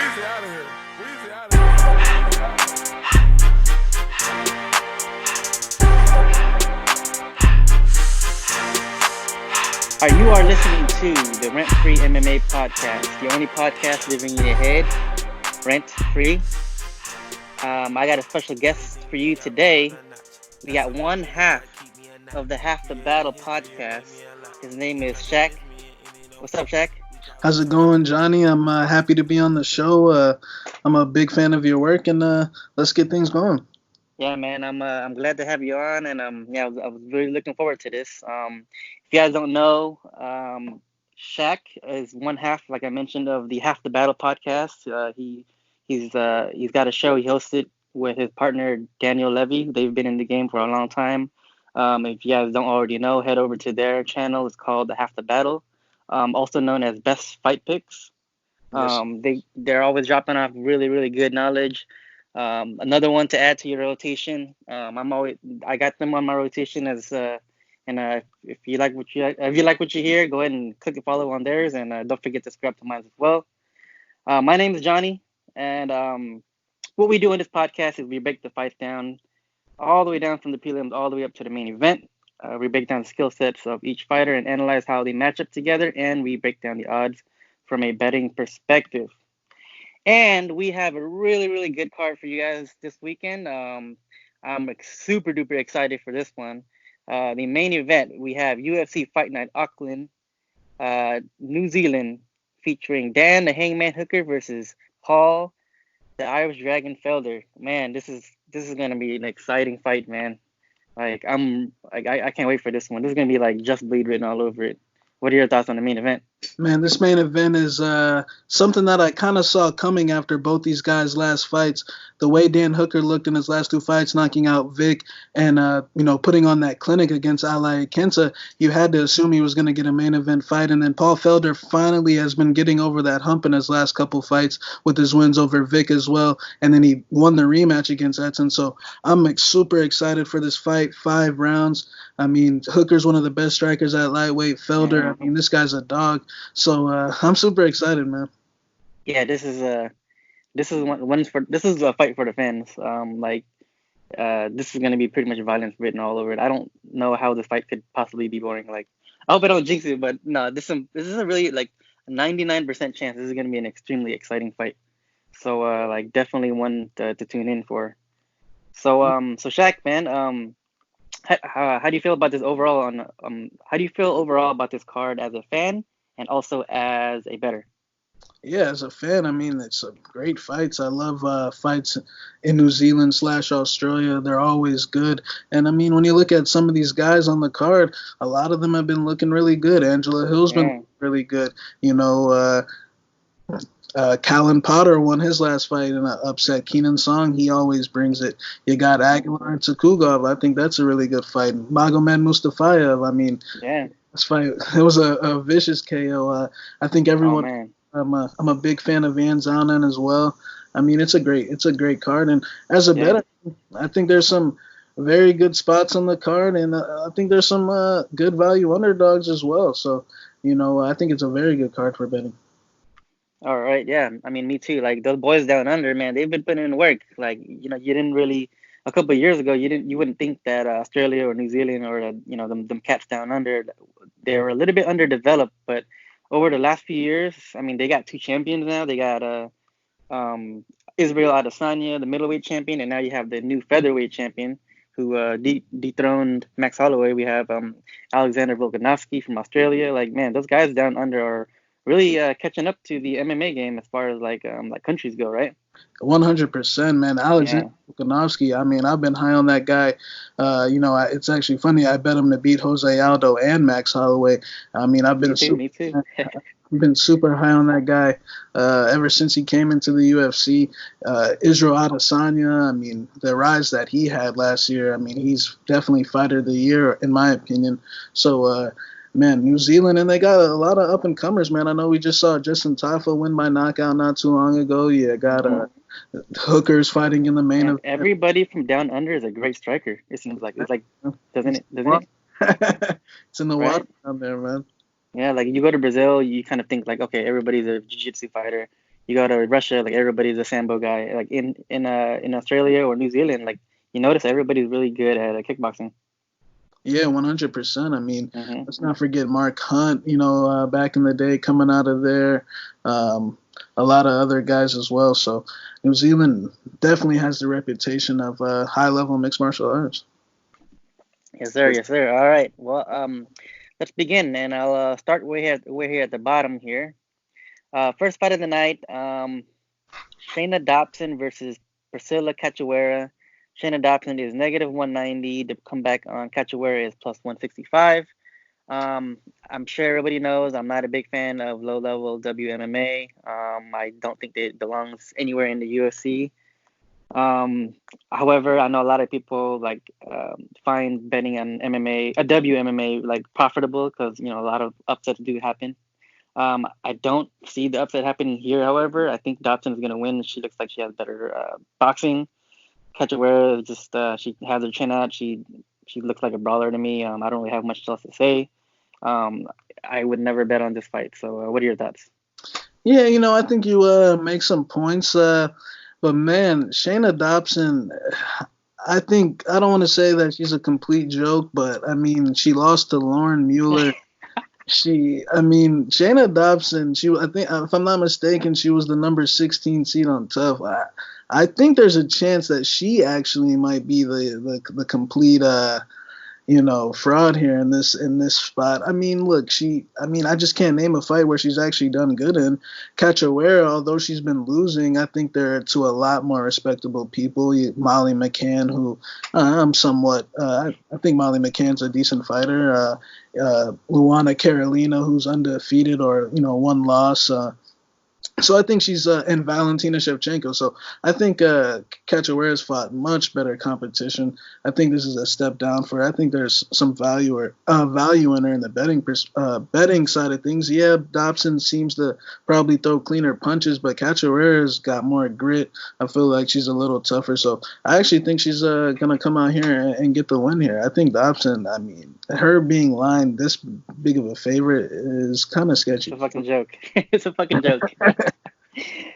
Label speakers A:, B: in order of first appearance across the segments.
A: Weezy out of here. Weezy out of
B: All right, you are listening to the Rent Free MMA podcast, the only podcast living in your head, rent free. I got a special guest for you today. We got one half of the Half the Battle podcast. His name is Shaq. What's up, Shaq?
C: How's it going, Johnny? I'm happy to be on the show. I'm a big fan of your work, and let's get things going.
B: Yeah, man, I'm glad to have you on, and I was really looking forward to this. If you guys don't know, Shaq is one half, like I mentioned, of the Half the Battle podcast. He's got a show he hosted with his partner Daniel Levy. They've been in the game for a long time. If you guys don't already know, head over to their channel. It's called the Half the Battle, also known as Best Fight Picks. They're always dropping off really, really good knowledge. Another one to add to your rotation. I got them on my rotation as if you like what you hear, go ahead and click a follow on theirs, and don't forget to subscribe to mine as well. My name is Johnny, and what we do in this podcast is we break the fights down all the way down from the prelims all the way up to the main event. We break down the skill sets of each fighter and analyze how they match up together, and we break down the odds from a betting perspective. And we have a really, really good card for you guys this weekend. I'm super duper excited for this one. The main event, we have UFC Fight Night Auckland, New Zealand, featuring Dan the Hangman Hooker versus Paul the Irish Dragon Felder. Man, this is gonna be an exciting fight, man. I can't wait for this one. This is gonna be like Just Bleed written all over it. What are your thoughts on the main event?
C: Man, this main event is something that I kind of saw coming after both these guys' last fights. The way Dan Hooker looked in his last two fights, knocking out Vic and putting on that clinic against Oleksiejczuk, you had to assume he was going to get a main event fight. And then Paul Felder finally has been getting over that hump in his last couple fights with his wins over Vic as well. And then he won the rematch against Edson. So I'm super excited for this fight. 5 rounds. I mean, Hooker's one of the best strikers at lightweight. Felder, I mean, this guy's a dog. So I'm super excited, man.
B: Yeah, this is a fight for the fans. This is gonna be pretty much violence written all over it. I don't know how this fight could possibly be boring. Like, I hope I don't jinx it, but no, this is a really like 99% chance this is gonna be an extremely exciting fight. So definitely one to tune in for. So Shaq, man, how do you feel about this overall? How do you feel overall about this card as a fan and also as a bettor?
C: Yeah, as a fan, I mean, it's great fights. I love fights in New Zealand / Australia. They're always good. And, I mean, when you look at some of these guys on the card, a lot of them have been looking really good. Angela Hill's been really good. Callan Potter won his last fight in an upset. Keenan Song, he always brings it. You got Aguilar and Tukhugov. I think that's a really good fight. Magomed Mustafaev, I mean, this fight, it was a vicious KO. I think everyone. I'm a big fan of Van Xiaonan as well. I mean, it's a great card, and as a bettor, I think there's some very good spots on the card, and I think there's some good value underdogs as well. So, I think it's a very good card for betting.
B: All right, yeah. I mean, me too. Like, those boys down under, man, they've been putting in work. Like, you didn't really a couple of years ago, you wouldn't think that Australia or New Zealand or them cats down under, they were a little bit underdeveloped, but over the last few years, I mean, they got 2 champions now. They got Israel Adesanya, the middleweight champion, and now you have the new featherweight champion who dethroned Max Holloway. We have Alexander Volkanovski from Australia. Like, man, those guys down under are really catching up to the MMA game as far as like countries go, right?
C: 100%, man. Alexander Volkanovski, I mean, I've been high on that guy. It's actually funny. I bet him to beat Jose Aldo and Max Holloway. I mean, Me too. I've been super high on that guy ever since he came into the UFC. Israel Adesanya, I mean, the rise that he had last year, I mean, he's definitely fighter of the year, in my opinion. So, man, New Zealand, and they got a lot of up-and-comers, man. I know we just saw Justin Tafa win by knockout not too long ago. Yeah, got Hookers fighting in the main event.
B: Everybody from down under is a great striker. It seems like doesn't it?
C: It's in the water down there, man.
B: Yeah, like you go to Brazil, you kind of think like, okay, everybody's a jiu-jitsu fighter. you go to Russia, like everybody's a sambo guy. Like in Australia or New Zealand, like you notice everybody's really good at kickboxing.
C: Yeah, 100%. I mean, let's not forget Mark Hunt, back in the day coming out of there. A lot of other guys as well. So New Zealand definitely has the reputation of high-level mixed martial arts.
B: Yes, sir. Yes, sir. All right. Well, let's begin, and I'll start way here at the bottom here. First fight of the night, Shayna Dobson versus Priscilla Cachoeira. Shayna Dobson is -190. The comeback on Cachoeira is +165. I'm sure everybody knows I'm not a big fan of low-level WMMA. I don't think it belongs anywhere in the UFC. However, I know a lot of people find betting on WMMA like profitable because a lot of upsets do happen. I don't see the upset happening here. However, I think Dobson is gonna win. She looks like she has better boxing. Cachoeira just she has her chin out. She looks like a brawler to me. I don't really have much else to say. I would never bet on this fight. So, what are your thoughts?
C: Yeah, I think you make some points. But man, Shayna Dobson, I don't want to say that she's a complete joke, but I mean, she lost to Lauren Mueller. Shayna Dobson, I think, if I'm not mistaken, she was the number 16 seed on Tough. I think there's a chance that she actually might be the complete fraud here in this spot. I mean, look, I just can't name a fight where she's actually done good in. Cachoeira, although she's been losing, I think they're to a lot more respectable people. Molly McCann, who I'm somewhat, I think Molly McCann's a decent fighter. Luana Carolina, who's undefeated or, one loss. So I think she's and Valentina Shevchenko. So I think Cachoeira's fought much better competition. I think this is a step down for her. I think there's some value in her in the betting side of things. Yeah, Dobson seems to probably throw cleaner punches, but Cachoeira's got more grit. I feel like she's a little tougher. So I actually think she's gonna come out here and get the win here. I think Dobson, her being lined this big of a favorite is kind of sketchy.
B: It's a fucking joke. It's a fucking joke.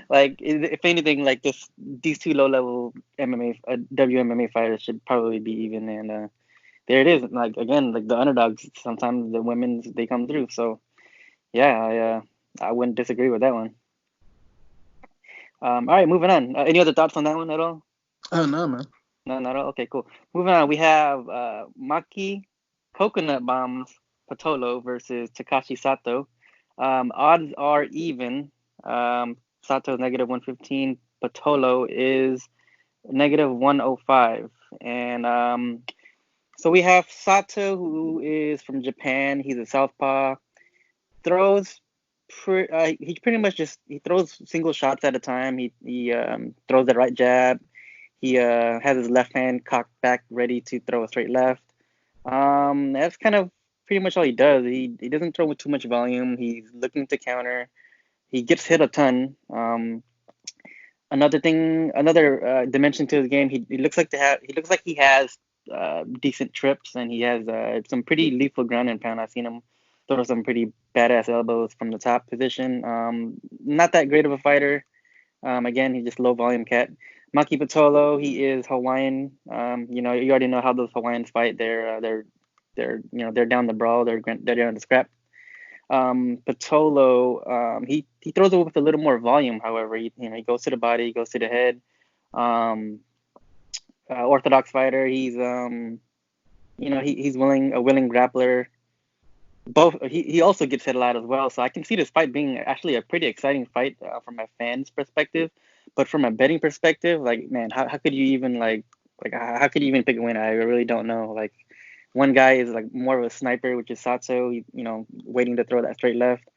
B: Like, if anything, like these two low-level WMMA fighters should probably be even, and there it is. Like, again, like the underdogs, sometimes the women's they come through. So, yeah, I wouldn't disagree with that one. All right, moving on. Any other thoughts on that one at all?
C: Oh no, man.
B: No, not at all. Okay, cool. Moving on, we have Maki Coconut Bombs Pitolo versus Takashi Sato. Odds are even. Sato is -115. Pitolo is -105. And so we have Sato, who is from Japan. He's a southpaw. He pretty much he throws single shots at a time. He throws the right jab. He has his left hand cocked back, ready to throw a straight left. That's kind of pretty much all he does. He doesn't throw with too much volume. He's looking to counter. He gets hit a ton. Another dimension to his game. He looks like he has decent trips, and he has some pretty lethal ground and pound. I've seen him throw some pretty badass elbows from the top position. Not that great of a fighter. Again, he's just low volume cat. Maki Pitolo, he is Hawaiian. You already know how those Hawaiians fight. They're down the brawl. They're down the scrap. Pitolo, he throws it with a little more volume. However, he goes to the body, he goes to the head. Orthodox fighter. He's he's a willing grappler. He also gets hit a lot as well. So I can see this fight being actually a pretty exciting fight from a fan's perspective. But from a betting perspective, like, man, how could you even how could you even pick a winner? I really don't know. Like, one guy is like more of a sniper, which is Sato, waiting to throw that straight left.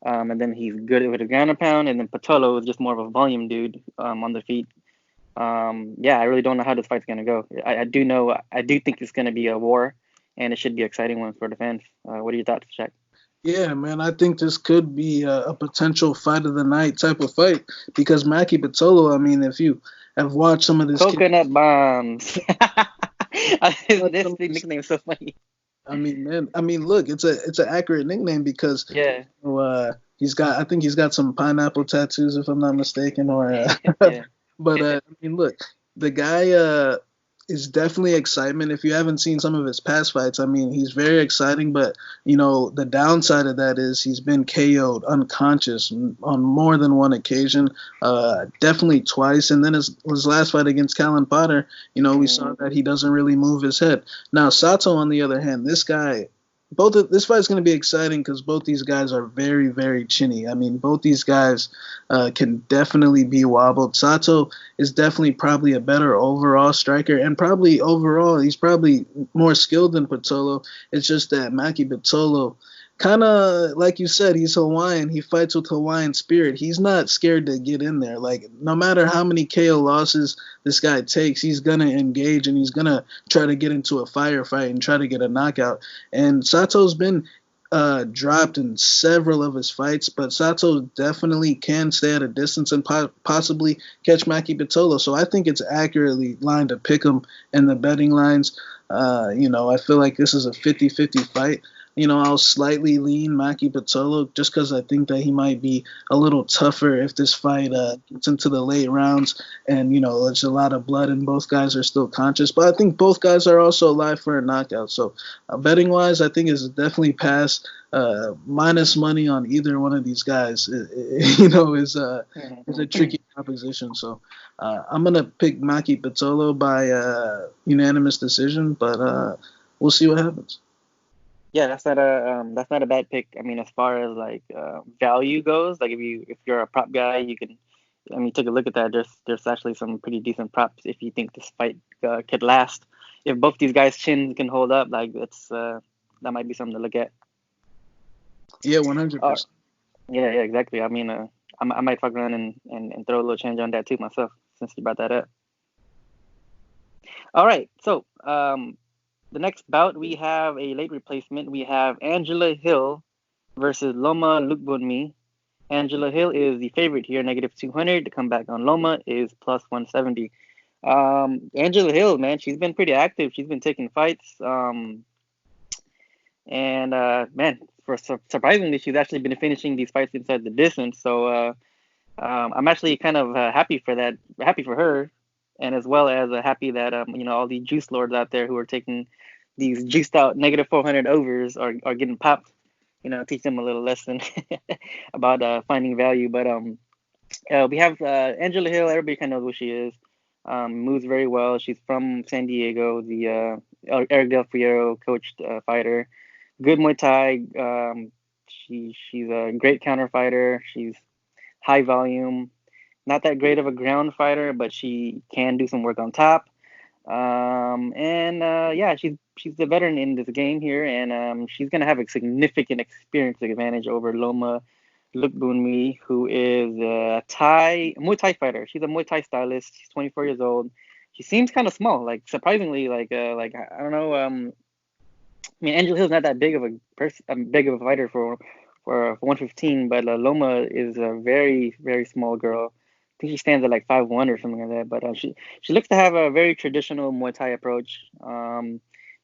B: And then he's good with the ground and pound. And then Pitolo is just more of a volume dude on the feet. I really don't know how this fight's going to go. I do think it's going to be a war, and it should be an exciting one for the fans. What are your thoughts, Shaq?
C: Yeah, man, I think this could be a potential fight of the night type of fight because Maki Pitolo, if you have watched some of this...
B: Coconut Bombs. This nickname is so funny.
C: I mean, man. I mean, look, it's an accurate nickname because
B: Yeah.
C: I think he's got some pineapple tattoos if I'm not mistaken, or
B: Yeah.
C: but I mean, look, the guy is definitely excitement. If you haven't seen some of his past fights, I mean, he's very exciting. But the downside of that is he's been KO'd unconscious on more than one occasion, definitely twice. And then his last fight against Callan Potter, we saw that he doesn't really move his head. Now Sato, on the other hand, this guy. This fight is going to be exciting because both these guys are very, very chinny. I mean, both these guys can definitely be wobbled. Sato is definitely probably a better overall striker, and probably overall he's probably more skilled than Pitolo. It's just that Maki Pitolo, kind of like you said, he's Hawaiian. He fights with Hawaiian spirit. He's not scared to get in there. Like, no matter how many KO losses this guy takes, he's going to engage and he's going to try to get into a firefight and try to get a knockout. And Sato's been dropped in several of his fights, but Sato definitely can stay at a distance and possibly catch Maki Pitolo. So I think it's accurately lined to pick him in the betting lines. I feel like this is a 50-50 fight. I'll slightly lean Maki Pitolo just because I think that he might be a little tougher if this fight gets into the late rounds and, there's a lot of blood and both guys are still conscious. But I think both guys are also alive for a knockout. So betting-wise, I think it's definitely past minus money on either one of these guys, is a tricky proposition. So I'm going to pick Maki Pitolo by unanimous decision, but we'll see what happens.
B: Yeah, that's not a bad pick. I mean, as far as like value goes, like if you're a prop guy, you can, take a look at that. There's actually some pretty decent props if you think this fight could last. If both these guys' chins can hold up, like that might be something to look at.
C: Yeah, 100%.
B: Yeah, exactly. I mean, I might fuck around and throw a little change on that too myself since you brought that up. All right, so the next bout, we have a late replacement. We have Angela Hill versus Loma Lookboonme. Angela Hill is the favorite here, -200. The comeback on Loma is +170. Angela Hill, man, she's been pretty active. She's been taking fights. Surprisingly, she's actually been finishing these fights inside the distance. So I'm actually kind of happy for that. Happy for her. And as well as happy that all the juice lords out there who are taking these juiced out -400 overs are getting popped. Teach them a little lesson about finding value. But we have Angela Hill. Everybody kind of knows who she is. Moves very well. She's from San Diego. The Eric Del Fierro coached fighter. Good Muay Thai. She's a great counter fighter. She's high volume. Not that great of a ground fighter, but she can do some work on top. She's the veteran in this game here, and she's gonna have a significant experience advantage over Loma Lookboonme, who is a Muay Thai fighter. She's a Muay Thai stylist. She's 24 years old. She seems kind of small, like surprisingly, like I don't know. Angela Hill's not that big of a fighter for 115, but Loma is a very, very small girl. I think she stands at like 5'1" or something like that. But she looks to have a very traditional Muay Thai approach.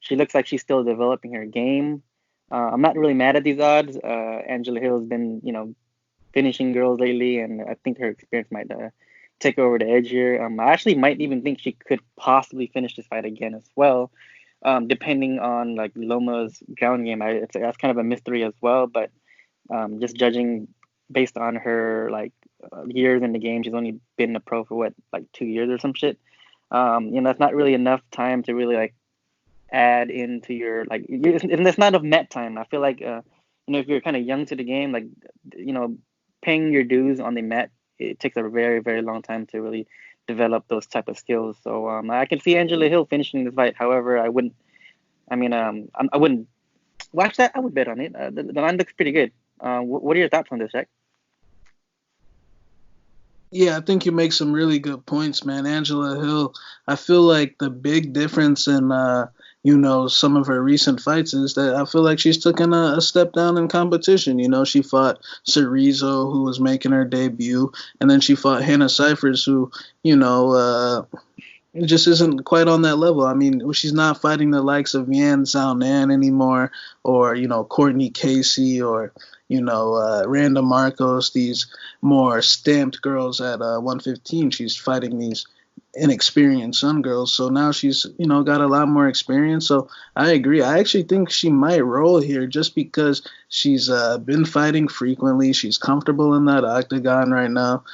B: She looks like she's still developing her game. I'm not really mad at these odds. Angela Hill has been, finishing girls lately, and I think her experience might take over the edge here. I actually might even think she could possibly finish this fight again as well, depending on like Loma's ground game. That's kind of a mystery as well. But just judging based on her years in the game, she's only been a pro for 2 years or some shit. That's not really enough time to really add into your and that's not enough met time. I feel like if you're kind of young to the game, paying your dues on the mat, it takes a very, very long time to really develop those type of skills. So I can see Angela Hill finishing this fight. However, I wouldn't watch that. I would bet on it. The line looks pretty good. What are your thoughts on this, Shaq?
C: Yeah, I think you make some really good points, man. Angela Hill, I feel like the big difference in, some of her recent fights is that I feel like she's taken a step down in competition. She fought Cerezo, who was making her debut, and then she fought Hannah Cyphers, who, it just isn't quite on that level. I mean, she's not fighting the likes of Yan Xiaonan anymore, or Courtney Casey, or Randa Marcos. These more stamped girls at 115. She's fighting these inexperienced young girls. So now she's got a lot more experience. So I agree. I actually think she might roll here just because she's been fighting frequently. She's comfortable in that octagon right now.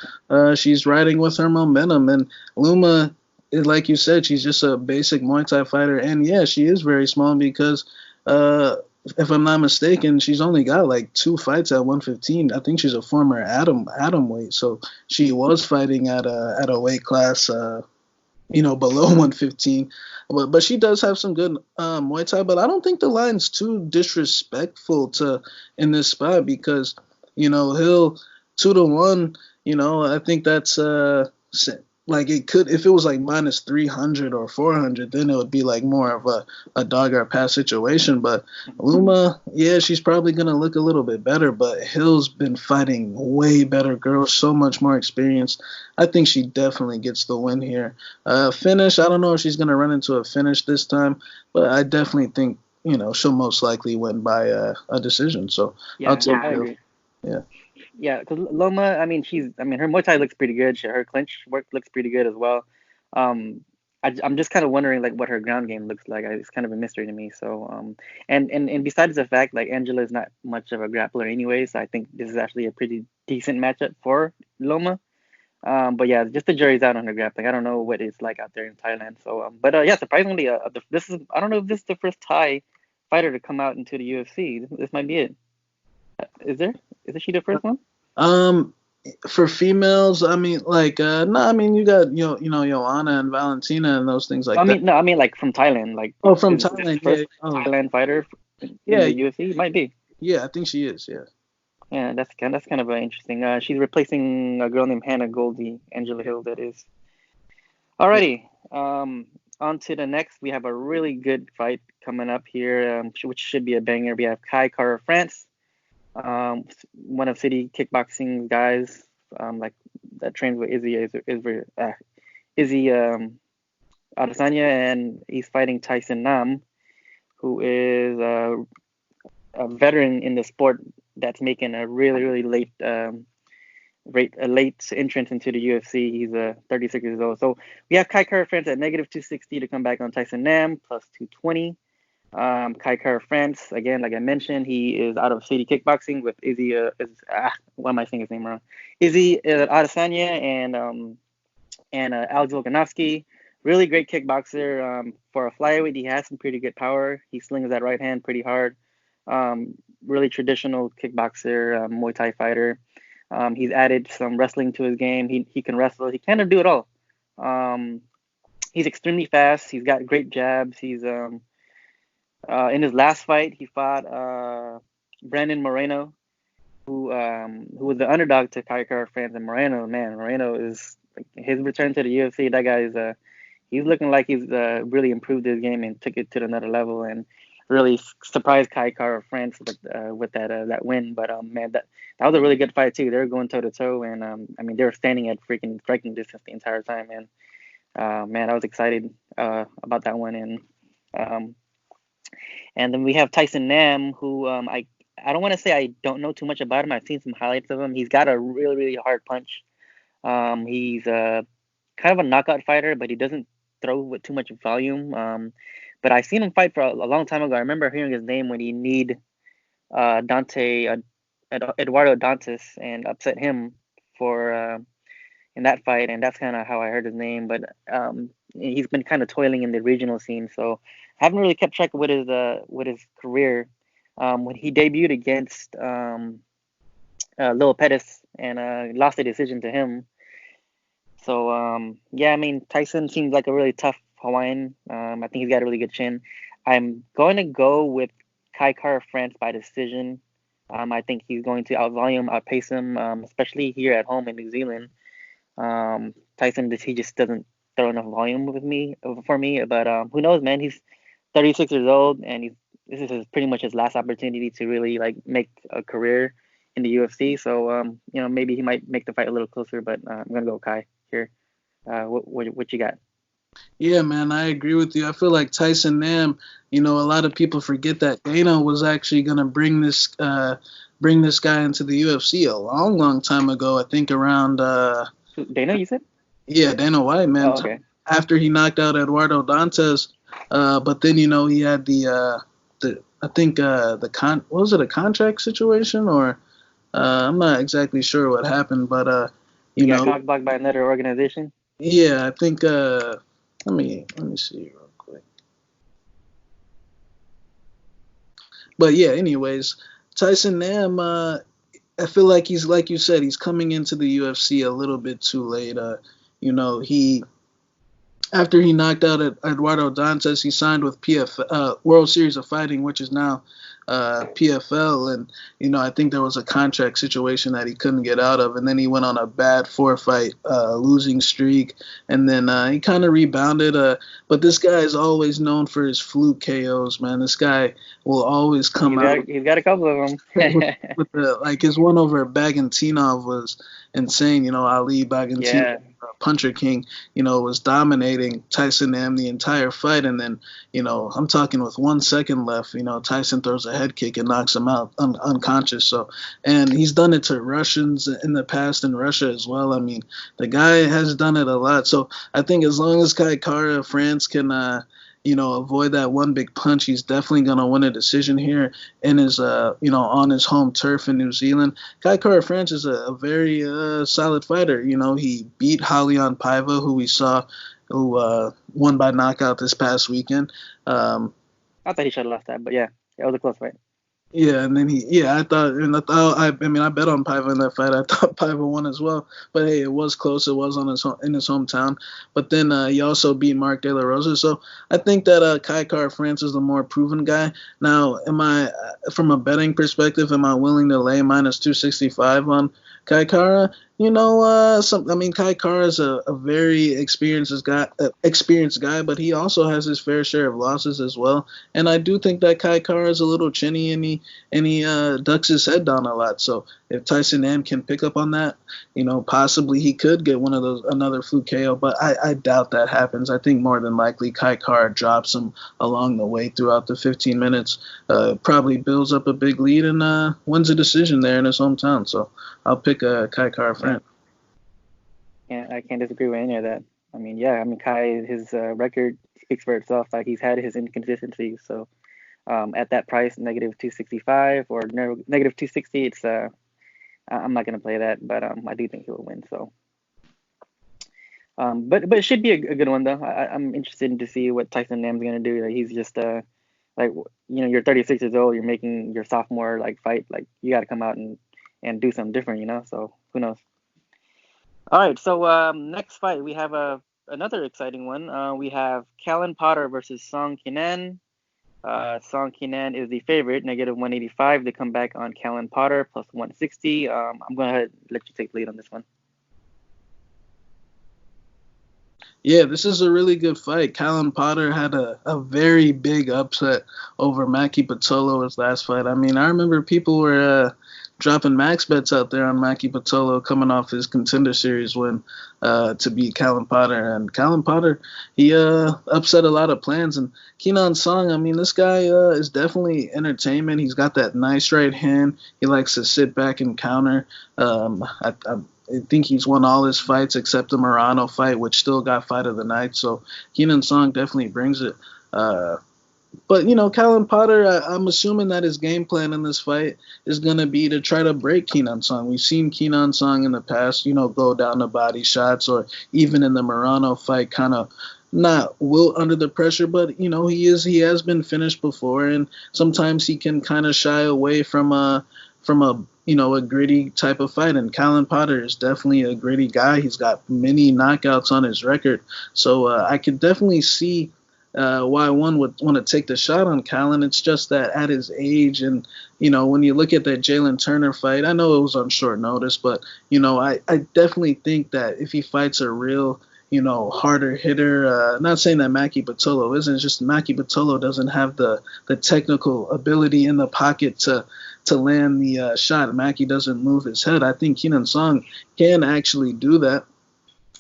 C: She's riding with her momentum, and Luma, like you said, she's just a basic Muay Thai fighter. And yeah, she is very small because if I'm not mistaken, she's only got like 2 fights at 115. I think she's a former atom weight, so she was fighting at a weight class below 115. But she does have some good Muay Thai. But I don't think the line's too disrespectful in this spot because he'll 2-1. I think that's like it could, if it was like minus 300 or 400, then it would be like more of a dog or pass situation. But Luma, yeah, she's probably going to look a little bit better, but Hill's been fighting way better girls, so much more experienced. I think she definitely gets the win here. Finish, I don't know if she's going to run into a finish this time, but I definitely think, she'll most likely win by a decision. So
B: yeah,
C: I'll take
B: Hill.
C: Yeah.
B: Yeah, because Loma, her Muay Thai looks pretty good. Her clinch work looks pretty good as well. I'm just kind of wondering like what her ground game looks like. It's kind of a mystery to me. So and besides the fact like Angela is not much of a grappler anyway, so I think this is actually a pretty decent matchup for Loma. But yeah, just the jury's out on her grappling. I don't know what it's like out there in Thailand. So yeah, surprisingly, I don't know if this is the first Thai fighter to come out into the UFC. This might be it. Isn't she the first one?
C: For females, I mean, like, no, I mean, you got, Joanna and Valentina and those things like that.
B: No, I mean, like from Thailand, like.
C: Oh, from Thailand,
B: yeah. Thailand fighter in the UFC might be.
C: Yeah, I think she is. Yeah.
B: Yeah, that's kind of interesting. She's replacing a girl named Hannah Goldie, Angela Hill, that is. Alrighty. On to the next. We have a really good fight coming up here, which should be a banger. We have Kai Kara France. One of City Kickboxing guys, like that trains with Izzy Adesanya, and he's fighting Tyson Nam, who is a veteran in the sport that's making a really late entrance into the UFC. He's 36 years old. So we have Kai Kara France at negative 260 to come back on Tyson Nam plus 220. Kai Kara France, again, like I mentioned, he is out of City Kickboxing with Izzy. Why am I saying his name wrong? Izzy Adesanya and Al Volkanovski. Really great kickboxer. For a flyweight, he has some pretty good power. He slings that right hand pretty hard. Really traditional kickboxer, Muay Thai fighter. He's added some wrestling to his game. He can wrestle. He kind of do it all. He's extremely fast. He's got great jabs. He's in his last fight, he fought Brandon Moreno, who was the underdog to Kai Kara France. And Moreno is like, his return to the UFC. That guy is he's looking like he's really improved his game and took it to another level and really surprised Kai Kara France with that win. But that was a really good fight too. They were going toe to toe, and they were standing at freaking striking distance the entire time. And I was excited about that one. And then we have Tyson Nam, who I don't want to say I don't know too much about him. I've seen some highlights of him. He's got a really hard punch. He's kind of a knockout fighter, but he doesn't throw with too much volume. But I seen him fight for a long time ago. I remember hearing his name when he kneed Eduardo Dantas and upset him for in that fight, and that's kind of how I heard his name. But he's been kind of toiling in the regional scene, so I haven't really kept track of with his career. When he debuted against Lil Pettis and lost the decision to him. So Tyson seems like a really tough Hawaiian. I think he's got a really good chin. I'm going to go with Kai Kara France by decision. I think he's going to outpace him, especially here at home in New Zealand. Tyson, he just doesn't throw enough volume for me. But who knows, man? He's 36 years old, and this is pretty much his last opportunity to really like make a career in the UFC. So maybe he might make the fight a little closer. But I'm gonna go Kai here. What you got?
C: Yeah, man, I agree with you. I feel like Tyson Nam, a lot of people forget that Dana was actually gonna bring this guy into the UFC a long, long time ago. I think around
B: Dana, you said?
C: yeah, Dana White, man.
B: Oh, okay.
C: After he knocked out Eduardo Dantes, but then he had the I think what was it, a contract situation, or I'm not exactly sure what happened, but
B: He got cockblocked by another organization.
C: yeah, I think let me see real quick. But yeah, anyways, Tyson Nam, I feel like he's, like you said, he's coming into the UFC a little bit too late. He after he knocked out Eduardo Dantes, he signed with World Series of Fighting, which is now PFL, and I think there was a contract situation that he couldn't get out of, and then he went on a bad 4-fight losing streak, and then he kind of rebounded. But this guy is always known for his fluke KOs, man. This guy will always come out.
B: He's got a couple of them.
C: with his one over Bagantinov was insane. Ali Bagantinov.
B: Yeah.
C: Puncher King, was dominating Tyson Nam the entire fight, and then, I'm talking with 1 second left, Tyson throws a head kick and knocks him out unconscious. So, and he's done it to Russians in the past, in Russia as well. I mean, the guy has done it a lot. So I think as long as Cachoeira France can, avoid that one big punch, he's definitely going to win a decision here in his, on his home turf in New Zealand. Cachoeira France is a very solid fighter. He beat Raulian Paiva, who we saw, who won by knockout this past weekend.
B: I thought he should have lost that, but yeah, it was a close fight.
C: Yeah, and then I bet on Paiva in that fight. I thought Paiva won as well, but hey, it was close. It was in his hometown. But then he also beat Mark De La Rosa. So I think that Cachoeira France is the more proven guy. Now, from a betting perspective, am I willing to lay minus 265 on Cachoeira? Cachoeira is a very experienced guy, but he also has his fair share of losses as well. And I do think that Cachoeira is a little chinny, and he ducks his head down a lot. So if Tyson Nam can pick up on that, possibly he could get another fluke KO. But I doubt that happens. I think more than likely Cachoeira drops him along the way throughout the 15 minutes, probably builds up a big lead and wins a decision there in his hometown. So I'll pick Cachoeira France.
B: Yeah, I can't disagree with any of that. Kai, his record speaks for itself. Like, he's had his inconsistencies. So at that price, negative 265 or negative 260, it's I'm not going to play that, but I do think he will win. So, but it should be a good one though. I'm interested to see what Tyson Nam's going to do. Like, he's just you're 36 years old, you're making your sophomore fight. Like, you got to come out and do something different, So who knows? All right, so next fight, we have another exciting one. We have Callan Potter versus Song Kenan. Song Kenan is the favorite, negative 185 to come back on Callan Potter, plus 160. I'm going to let you take the lead on this one.
C: Yeah, this is a really good fight. Callan Potter had a very big upset over Maki Pitolo his last fight. I mean, I remember people were dropping max bets out there on Maki Pitolo coming off his Contender Series win to beat Callan Potter. And Callan Potter, he upset a lot of plans. And Kenan Song, I mean, this guy is definitely entertainment. He's got that nice right hand. He likes to sit back and counter. I think he's won all his fights except the Morano fight, which still got fight of the night. So Kenan Song definitely brings it. But, Callan Potter, I'm assuming that his game plan in this fight is going to be to try to break Kenan Song. We've seen Kenan Song in the past, go down to body shots, or even in the Morano fight, kind of not wilt under the pressure, but, he has been finished before, and sometimes he can kind of shy away from a gritty type of fight. And Callan Potter is definitely a gritty guy. He's got many knockouts on his record. So I could definitely see why one would want to take the shot on Callan. It's just that at his age, and when you look at that Jalen Turner fight, I know it was on short notice, but I definitely think that if he fights a real harder hitter, not saying that Maki Pitolo isn't, just Maki Pitolo doesn't have the technical ability in the pocket to land the shot. Maki doesn't move his head. I think Kenan Song can actually do that.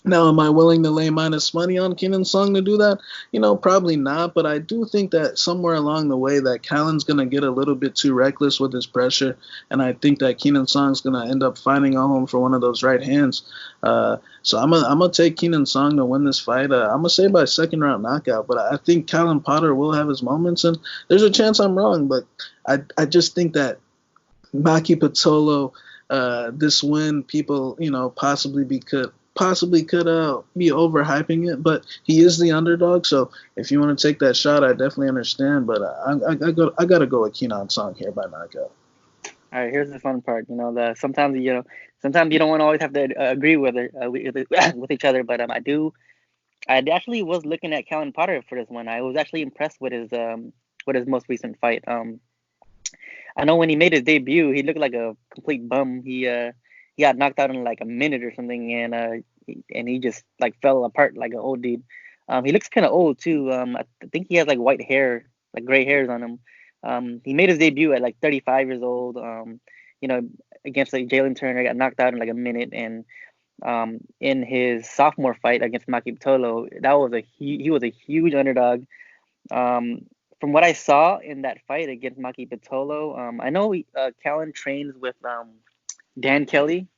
C: Now, am I willing to lay minus money on Keenan Song to do that? Probably not, but I do think that somewhere along the way that Callan's going to get a little bit too reckless with his pressure, and I think that Keenan Song's going to end up finding a home for one of those right hands. So I'm gonna take Keenan Song to win this fight. I'm going to say by second round knockout, but I think Callan Potter will have his moments, and there's a chance I'm wrong, but I just think that Maki Pitolo, this win, people, possibly could be overhyping it, but he is the underdog. So if you want to take that shot, I definitely understand. But I gotta go with Keenan Song here by knockout.
B: All right, here's the fun part. Sometimes you don't want to always have to agree with each other. But I actually was looking at Callan Potter for this one. I was actually impressed with his most recent fight. I know when he made his debut, he looked like a complete bum. He got knocked out in like a minute or something, and he just like fell apart like an old dude. He looks kind of old too. I think he has like white hair, like gray hairs on him. He made his debut at like 35 years old. Against like Jalen Turner, got knocked out in like a minute, and in his sophomore fight against Maki Pitolo, he was a huge underdog. From what I saw in that fight against Maki Pitolo, I know Callan trains with Dan Kelly,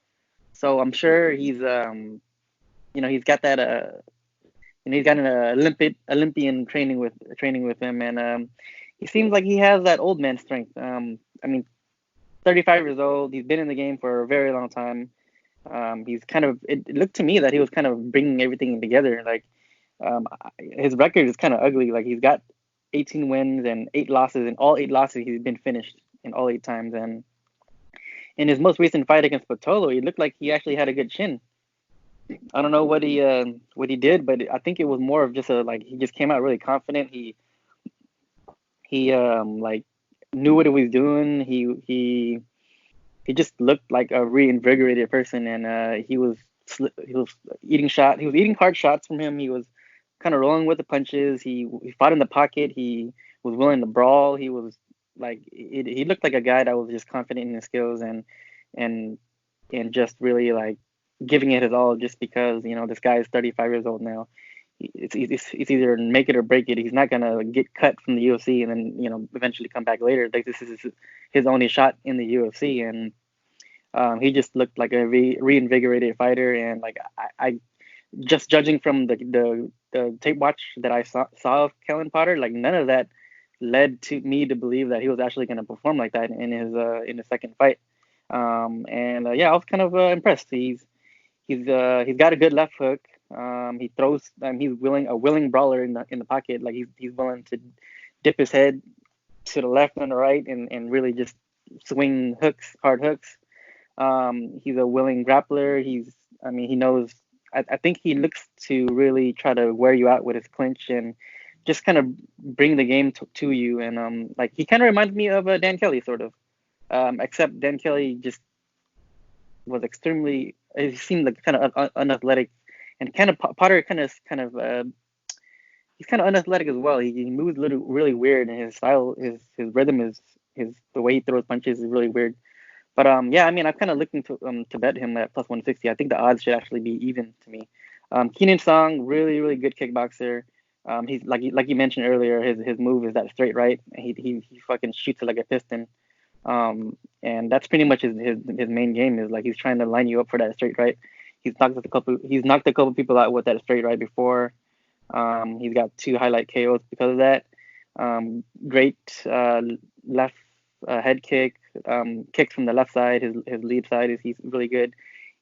B: so I'm sure he's he's got that he's got an Olympian training with him, and he seems like he has that old man strength. 35 years old, he's been in the game for a very long time. It looked to me that he was kind of bringing everything together. Like his record is kind of ugly. Like he's got 18 wins and 8 losses, and all 8 losses he's been finished in all 8 times. And in his most recent fight against Pitolo, he looked like he actually had a good chin. I don't know what he did, but I think it was more of just he just came out really confident. He knew what he was doing. He just looked like a reinvigorated person, and he was eating hard shots from him. He was kind of rolling with the punches. He fought in the pocket. He was willing to brawl. He was he looked like a guy that was just confident in his skills and just really like giving it his all, just because this guy is 35 years old now. It's either make it or break it. He's not gonna get cut from the UFC and then eventually come back later. Like, this is his only shot in the UFC, and he just looked like a reinvigorated fighter. And like I just judging from the tape watch that I saw of Callan Potter, like none of that led to me to believe that he was actually going to perform like that in his second fight. I was kind of impressed. He's got a good left hook. He throws. He's a willing brawler in the pocket. Like he's willing to dip his head to the left and the right and really just swing hard hooks. He's a willing grappler. He knows. I think he looks to really try to wear you out with his clinch and just kind of bring the game to you. And he kind of reminds me of Dan Kelly, sort of. Except Dan Kelly just was extremely. He seemed like kind of unathletic, and kind of Potter he's kind of unathletic as well. He moves really weird, and his style, his rhythm is the way he throws punches is really weird. But I'm kind of looking to bet him at plus 160. I think the odds should actually be even to me. Keenan Song, really really good kickboxer. He's like you mentioned earlier, his move is that straight right. He fucking shoots it like a piston. And that's pretty much his main game, is like he's trying to line you up for that straight right. He's knocked a couple people out with that straight right before. He's got 2 highlight KOs because of that. Great left head kick, kicks from the left side. His lead side he's really good.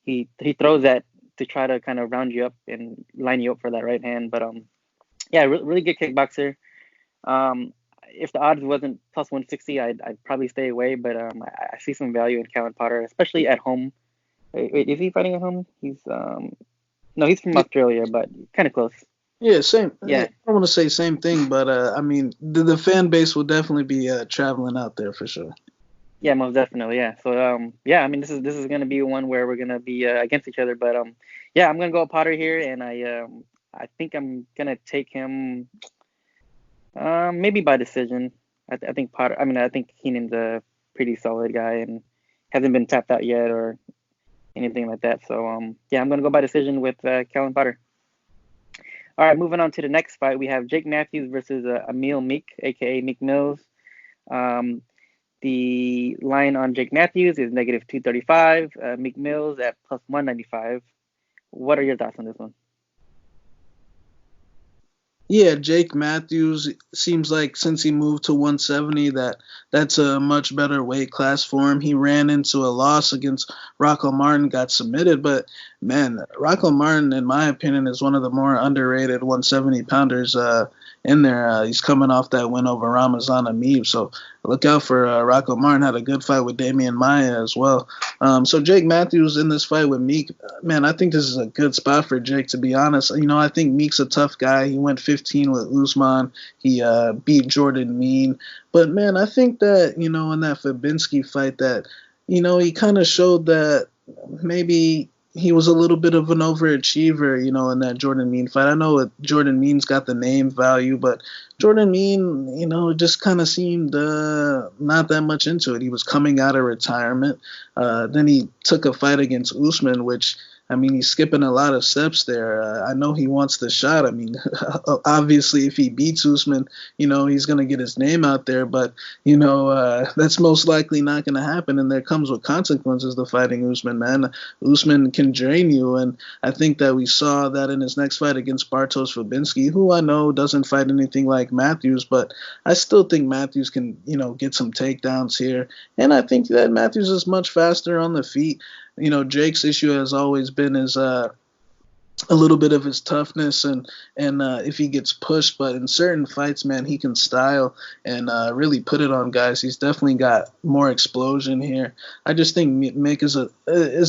B: He throws that to try to kind of round you up and line you up for that right hand. But really good kickboxer. If the odds wasn't plus 160, I'd probably stay away. But I see some value in Callan Potter, especially at home. Wait, is he fighting at home? He's no, he's from Australia, but kind of close.
C: Yeah, same.
B: Yeah,
C: I want to say same thing, but the fan base will definitely be traveling out there for sure.
B: Yeah, most definitely. Yeah. So this is gonna be one where we're gonna be against each other. But I'm gonna go with Potter here, and I think I'm gonna take him. Maybe by decision. I think Potter. I think Keenan's a pretty solid guy and hasn't been tapped out yet, or anything like that. So yeah, I'm gonna go by decision with Kellen Potter. All right, moving on to the next fight, we have Jake Matthews versus Emil Meek, aka Meek Mills. The line on Jake Matthews is -235. Meek Mills at +195. What are your thoughts on this one?
C: Yeah, Jake Matthews seems like since he moved to 170 that's a much better weight class for him. He ran into a loss against Rocco Martin, got submitted, but man, Rocco Martin, in my opinion, is one of the more underrated 170 pounders in there. He's coming off that win over Ramazan Amib, so look out for Rocco Martin. Had a good fight with Damian Maia as well. So Jake Matthews in this fight with Meek, man, I think this is a good spot for Jake, to be honest. I think Meek's a tough guy. He went 15 with Usman. He beat Jordan Mean. But, man, I think that, in that Fabinski fight that, he kind of showed that maybe he was a little bit of an overachiever, in that Jordan Mean fight. I know Jordan Mean's got the name value, but Jordan Mean, just kind of seemed not that much into it. He was coming out of retirement. Then he took a fight against Usman, which, he's skipping a lot of steps there. I know he wants the shot. Obviously, if he beats Usman, he's going to get his name out there. But, that's most likely not going to happen. And there comes with consequences to fighting Usman, man. Usman can drain you. And I think that we saw that in his next fight against Bartosz Fabinski, who I know doesn't fight anything like Matthews. But I still think Matthews can, get some takedowns here. And I think that Matthews is much faster on the feet. Jake's issue has always been his a little bit of his toughness and if he gets pushed. But in certain fights, man, he can style and really put it on guys. He's definitely got more explosion here. I just think Meek is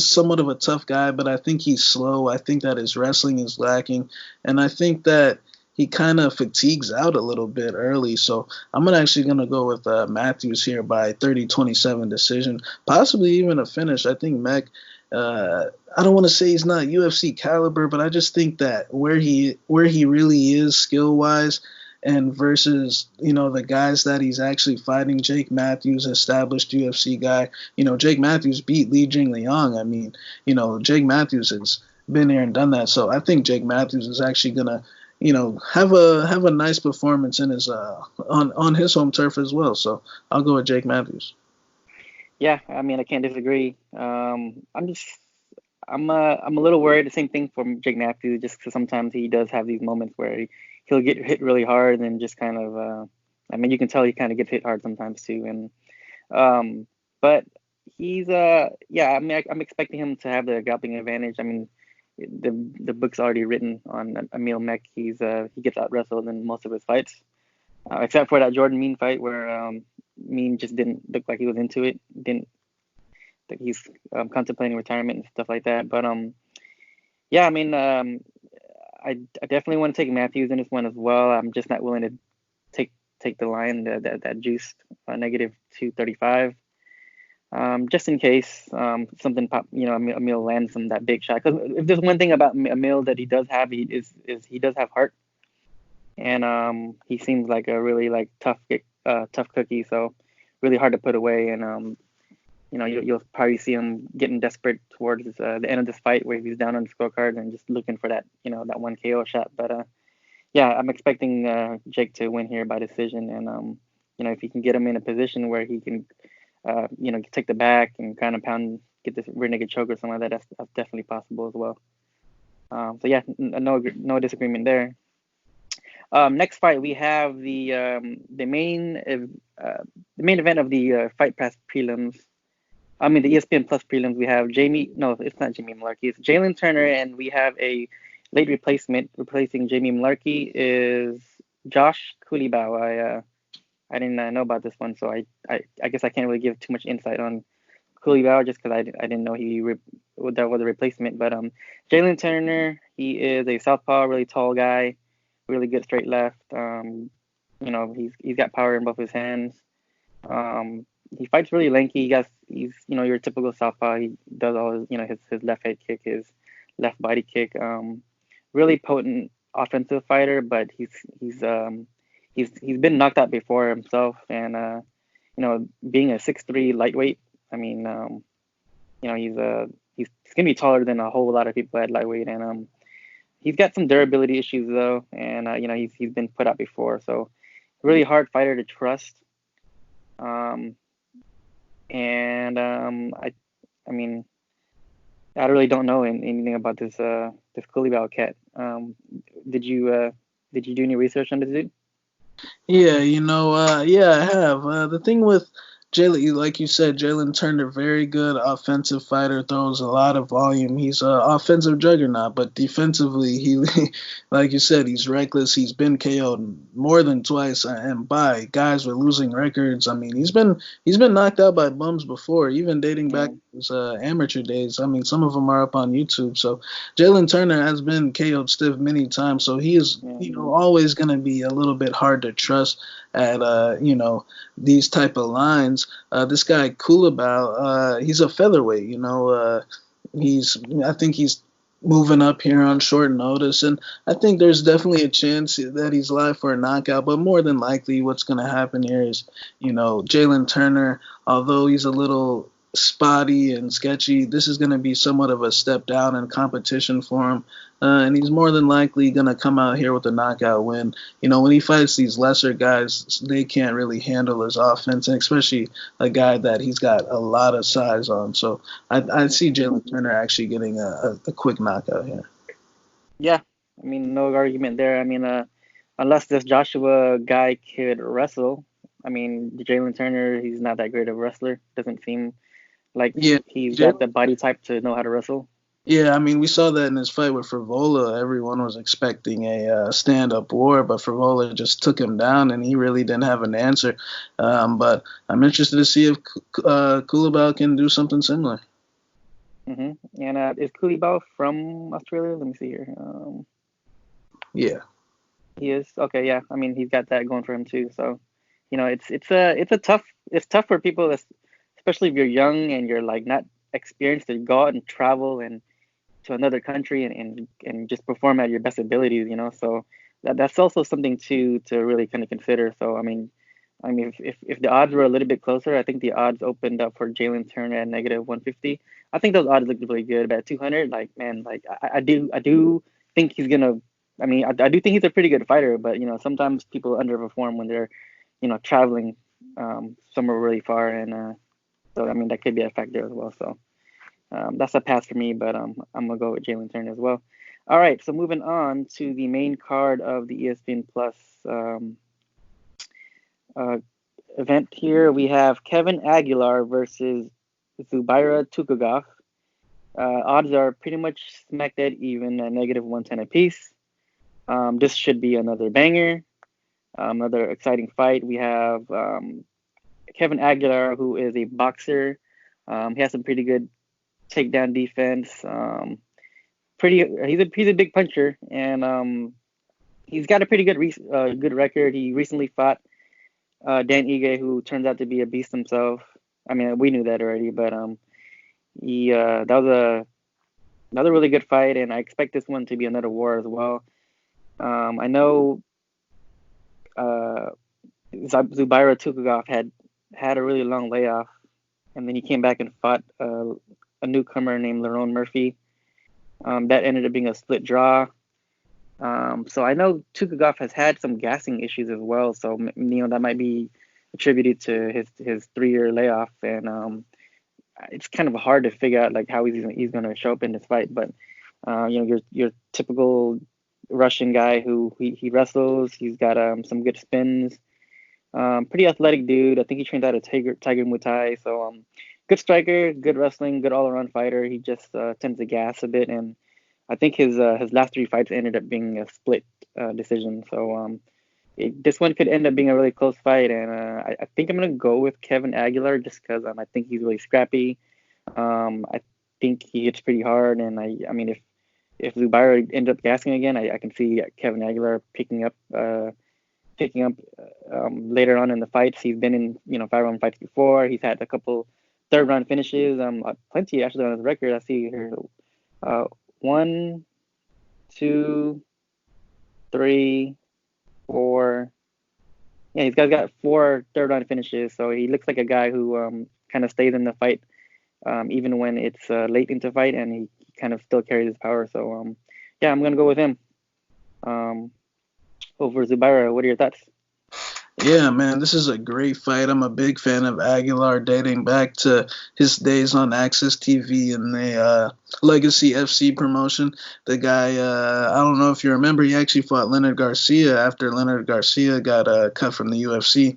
C: somewhat of a tough guy, but I think he's slow. I think that his wrestling is lacking, and I think that he kind of fatigues out a little bit early. So I'm actually going to go with Matthews here by 30-27 decision, possibly even a finish. I think Meek, I don't want to say he's not UFC caliber, but I just think that where he really is skill-wise and versus, the guys that he's actually fighting, Jake Matthews, established UFC guy. Jake Matthews beat Li Jingliang. Jake Matthews has been here and done that. So I think Jake Matthews is actually going to have a nice performance in his on his home turf as well. So I'll go with Jake Matthews.
B: Yeah, I can't disagree. I'm a little worried. The same thing for Jake Matthews, just because sometimes he does have these moments where he'll get hit really hard and just kind of. You can tell he kind of gets hit hard sometimes too. And but he's I'm expecting him to have the grappling advantage. The book's already written on Emil Meek. He gets out wrestled in most of his fights, except for that Jordan Mean fight where Mean just didn't look like he was into it. Didn't think he's contemplating retirement and stuff like that. But I definitely want to take Matthews in this one as well. I'm just not willing to take the line that juiced -235. Just in case something Emil lands from that big shot. Because if there's one thing about Emil that he does have, he does have heart, and he seems like a really tough cookie. So really hard to put away. And you'll probably see him getting desperate towards the end of this fight where he's down on the scorecard and just looking for that that one KO shot. But I'm expecting Jake to win here by decision, and if he can get him in a position where he can. Take the back and kind of get this rear naked choke or something like that. That's definitely possible as well. No disagreement there. Next fight, we have the main event of the Fight Pass prelims. The ESPN Plus prelims. We have it's not Jamie Mullarkey. It's Jalen Turner, and we have a late replacement replacing Jamie Mullarkey is Josh Culibao. I didn't know about this one, so I guess I can't really give too much insight on Culibao just because I didn't know that was a replacement. But Jalen Turner, he is a southpaw, really tall guy, really good straight left. He's got power in both his hands. He fights really lanky. He's your typical southpaw. He does all his left head kick, his left body kick. Really potent offensive fighter, but he's been knocked out before himself, and being a 6'3" lightweight, he's he's gonna be taller than a whole lot of people at lightweight, and he's got some durability issues though, and he's been put out before, so really hard fighter to trust. I mean, I really don't know anything about this Culibao cat. Did you do any research on this dude?
C: Yeah, yeah, I have. The thing with Jalen, like you said, Jalen Turner, very good offensive fighter, throws a lot of volume. He's an offensive juggernaut, but defensively, he, like you said, he's reckless. He's been KO'd more than twice, and by guys with losing records. I mean, he's been knocked out by bums before, even dating back to his amateur days. I mean, some of them are up on YouTube. So Jalen Turner has been KO'd stiff many times, so he is, always going to be a little bit hard to trust at these type of lines. This guy Culibao, he's a featherweight. I think he's moving up here on short notice, and I think there's definitely a chance that he's live for a knockout. But more than likely, what's going to happen here is, Jalen Turner, although he's a little spotty and sketchy, this is going to be somewhat of a step down in competition for him. And he's more than likely going to come out here with a knockout win. When he fights these lesser guys, they can't really handle his offense, and especially a guy that he's got a lot of size on. So I see Jalen Turner actually getting a quick knockout here.
B: Yeah, I mean, no argument there. I mean, unless this Joshua guy could wrestle, I mean, Jalen Turner, he's not that great of a wrestler. Doesn't seem like he's got the body type to know how to wrestle.
C: Yeah, I mean, we saw that in his fight with Frivola. Everyone was expecting a stand-up war, but Frivola just took him down, and he really didn't have an answer. But I'm interested to see if Culibao can do something similar.
B: Mm-hmm. And is Culibao from Australia? Let me see here.
C: Yeah.
B: He is? Okay, yeah. I mean, he's got that going for him too. So, it's tough for people, especially if you're young and you're like not experienced, to go out and travel and to another country and just perform at your best abilities, so that's also something to really kind of consider. So I mean if the odds were a little bit closer, I think the odds opened up for Jalen Turner at -150. I think those odds look really good, but at 200, like, man, like I do think he's gonna, I mean, I do think he's a pretty good fighter, but sometimes people underperform when they're traveling somewhere really far, and so I mean that could be a factor as well. So that's a pass for me, but I'm gonna go with Jalen Turner as well. All right, so moving on to the main card of the ESPN Plus event here, we have Kevin Aguilar versus Zubaira Tukhugov. Odds are pretty much smack dead even at -110 apiece. This should be another banger, another exciting fight. We have Kevin Aguilar, who is a boxer. He has some pretty good takedown defense. He's a big puncher, and he's got a pretty good record. He recently fought Dan Ige, who turns out to be a beast himself. I mean, we knew that already, but that was another really good fight, and I expect this one to be another war as well. I know Zubaira Tukhugov had a really long layoff, and then he came back and fought a newcomer named Lerone Murphy. That ended up being a split draw. So I know Tukhugov has had some gassing issues as well, so that might be attributed to his 3-year layoff, and it's kind of hard to figure out like how he's going to show up in this fight. But your typical Russian guy who he wrestles. He's got some good spins. Pretty athletic dude. I think he trained out of Tiger Muay Thai. So good striker, good wrestling, good all-around fighter. He just tends to gas a bit, and I think his last 3 fights ended up being a split decision. So this one could end up being a really close fight, and I think I'm gonna go with Kevin Aguilar just because I think he's really scrappy. I think he hits pretty hard, and I mean if Zubaira ends up gassing again, I can see Kevin Aguilar picking up later on in the fights. He's been in 5-round fights before. He's had a couple 3rd-round finishes. Plenty actually on his record. I see here 1, 2, 3, 4. Yeah, he's got 4 3rd-round finishes. So he looks like a guy who kind of stays in the fight even when it's late into fight, and he kind of still carries his power. So yeah, I'm gonna go with him over Zubaira. What are your thoughts?
C: Yeah, man, this is a great fight. I'm a big fan of Aguilar, dating back to his days on Access TV and the Legacy FC promotion. The guy, I don't know if you remember, he actually fought Leonard Garcia after Leonard Garcia got cut from the UFC.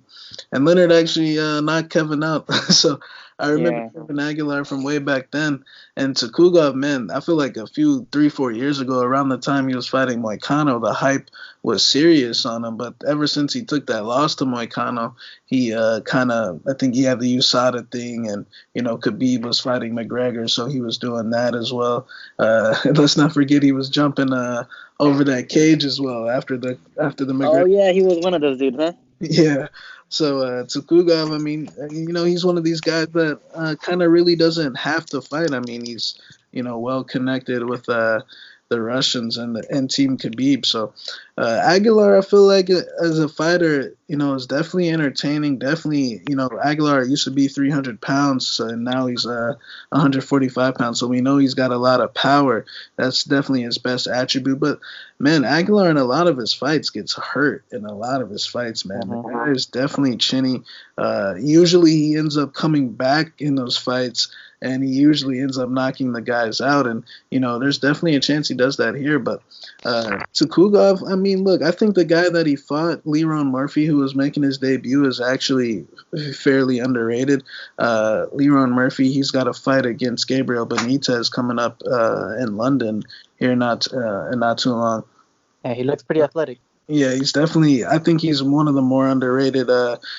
C: And Leonard actually knocked Kevin out. So I remember Kevin Aguilar from way back then. And Tukhugov, man, I feel like a few, 3-4 years ago, around the time he was fighting Moicano, the hype was serious on him. But ever since he took that loss to Moicano, he kind of, I think he had the USADA thing, and, you know, Khabib was fighting McGregor, so he was doing that as well. Let's not forget he was jumping over that cage as well after the McGregor.
B: Oh, yeah, he was one of those dudes, huh?
C: Yeah. So Tukhugov, I mean, you know, he's one of these guys that kind of really doesn't have to fight. I mean, he's, you know, well connected with the Russians and Team Khabib. So Aguilar, I feel like as a fighter, you know, is definitely entertaining. Definitely, you know, Aguilar used to be 300 pounds, and now he's 145 pounds. So we know he's got a lot of power. That's definitely his best attribute. But man, Aguilar in a lot of his fights gets hurt in a lot of his fights, man. The guy is definitely chinny. Usually he ends up coming back in those fights, and he usually ends up knocking the guys out. And, you know, there's definitely a chance he does that here. But Tukhugov, I mean, look, I think the guy that he fought, Leron Murphy, who was making his debut, is actually fairly underrated. Leron Murphy, he's got a fight against Gabriel Benitez coming up in London here not too long.
B: Yeah, he looks pretty athletic.
C: Yeah, he's definitely, I think he's one of the more underrated,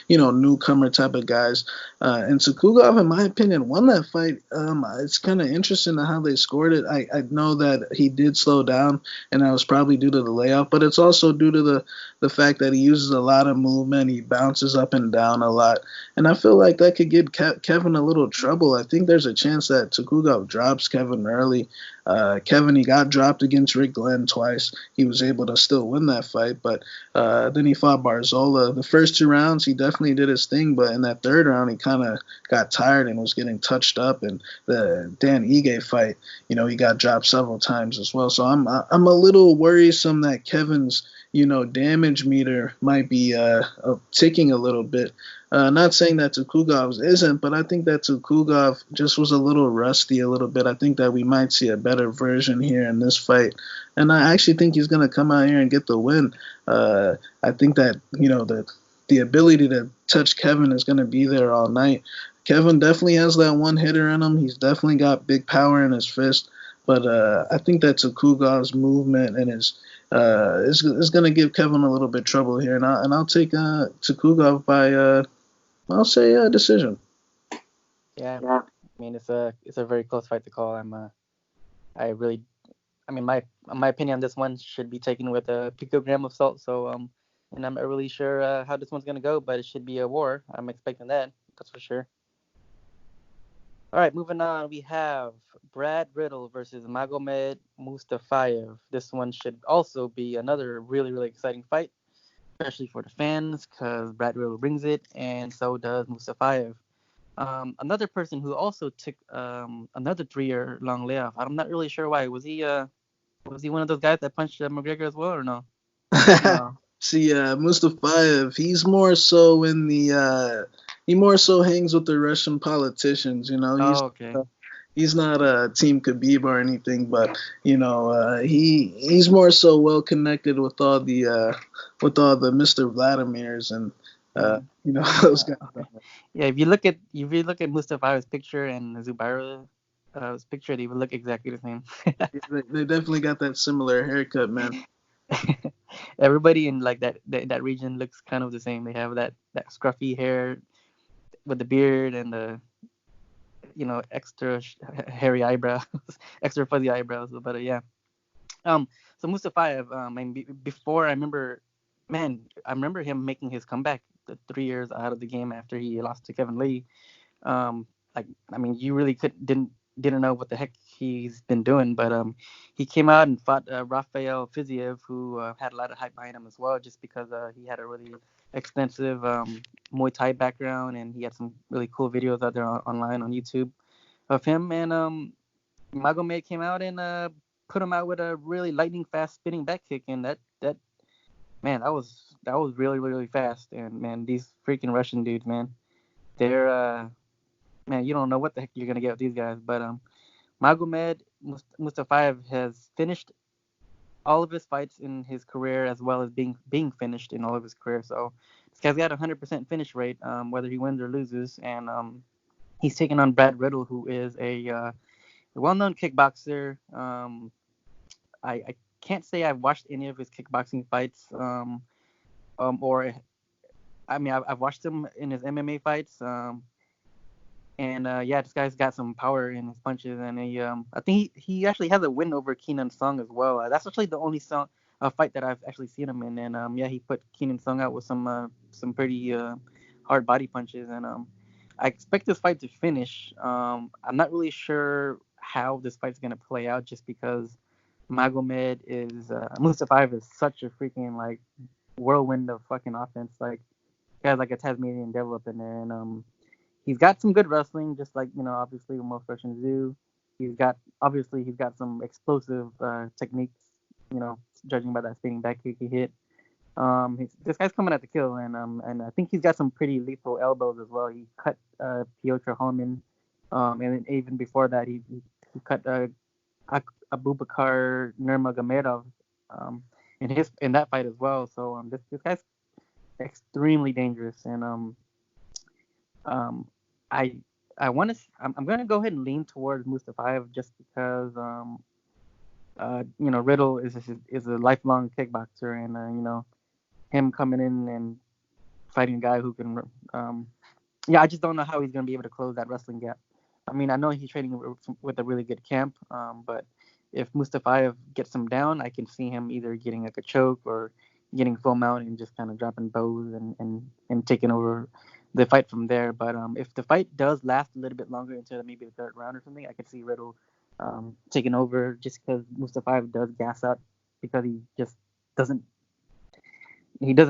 C: you know, newcomer type of guys. And Tukhugov, in my opinion, won that fight. It's kind of interesting how they scored it. I know that he did slow down, and that was probably due to the layoff, but it's also due to the fact that he uses a lot of movement. He bounces up and down a lot. And I feel like that could give Kevin a little trouble. I think there's a chance that Tukhugov drops Kevin early. Kevin, he got dropped against Rick Glenn twice. He was able to still win that fight, but then he fought Barzola. The first 2 rounds, he definitely did his thing, but in that 3rd round, he kind of got tired and was getting touched up. And the Dan Ige fight, you know, he got dropped several times as well. So I'm a little worrisome that Kevin's, you know, damage meter might be ticking a little bit. Not saying that Tukhugov's isn't, but I think that Tukhugov just was a little rusty a little bit. I think that we might see a better version here in this fight. And I actually think he's going to come out here and get the win. I think that, you know, the ability to touch Kevin is going to be there all night. Kevin definitely has that one hitter in him. He's definitely got big power in his fist. But I think that Tukhugov's movement and his is going to give Kevin a little bit trouble here. And I'll take Tukhugov by, I'll say a decision.
B: Yeah, I mean, it's a very close fight to call. My opinion on this one should be taken with a picogram of salt. So and I'm not really sure how this one's gonna go, but it should be a war. I'm expecting that. That's for sure. All right, moving on. We have Brad Riddell versus Magomed Mustafaev. This one should also be another really, really exciting fight, especially for the fans, because Brad Riddell brings it, and so does Mustafaev. Another person who also took another 3-year long layoff. I'm not really sure why. Was he one of those guys that punched McGregor as well, or no? No.
C: See, Mustafaev, he's more so he more so hangs with the Russian politicians. You know, he's not a Team Khabib or anything, but you know, he's more so well connected with all the Mr. Vladimirs and. You know, those guys.
B: Yeah, if you look at Mustafaev's picture and Zubaira's picture, they would look exactly the same.
C: They definitely got that similar haircut, man.
B: Everybody in like that region looks kind of the same. They have that scruffy hair with the beard and the, you know, extra hairy eyebrows, extra fuzzy eyebrows. But yeah. So Mustafaev, I mean, before I remember him making his comeback the 3 years out of the game after he lost to Kevin Lee. You really didn't know what the heck he's been doing, but he came out and fought Rafael Fiziev, who had a lot of hype behind him as well, just because he had a really extensive Muay Thai background, and he had some really cool videos out there online on YouTube. of him, and Magomed came out and put him out with a really lightning fast spinning back kick, and that man, that was really, really fast. And man, these freaking Russian dudes, man, they're man, you don't know what the heck you're gonna get with these guys. But Magomed Mustafaev has finished all of his fights in his career, as well as being finished in all of his career. So this guy's got a 100% finish rate, whether he wins or loses. And he's taking on Brad Riddell, who is a well-known kickboxer. I can't say I've watched any of his kickboxing fights, or I mean I've watched him in his MMA fights. Yeah, this guy's got some power in his punches, and I think he actually has a win over Keenan Sung as well. That's actually the only fight that I've actually seen him in, and yeah, he put Keenan Sung out with some pretty hard body punches, and I expect this fight to finish. I'm not really sure how this fight's gonna play out, just because Magomed Mustafaev is such a freaking like whirlwind of fucking offense, like he has like a Tasmanian devil up in there, and he's got some good wrestling, just like, obviously most Russians do. He's got some explosive techniques, judging by that spinning back kick he hit. This guy's coming at the kill, and I think he's got some pretty lethal elbows as well. He cut Piotr Holman, and then even before that, he cut Abubakar Nurmagomedov in that fight as well. So this guy's extremely dangerous, and I'm going to go ahead and lean towards Mustafaev, just because Riddell is a lifelong kickboxer, and him coming in and fighting a guy who can I just don't know how he's going to be able to close that wrestling gap. I mean, I know he's training with a really good camp, but if Mustafaev gets him down, I can see him either getting like a choke or getting full mount and just kind of dropping bows and taking over the fight from there. But if the fight does last a little bit longer into maybe the third round or something, I could see Riddell taking over, just because Mustafaev does gas out, because he just doesn't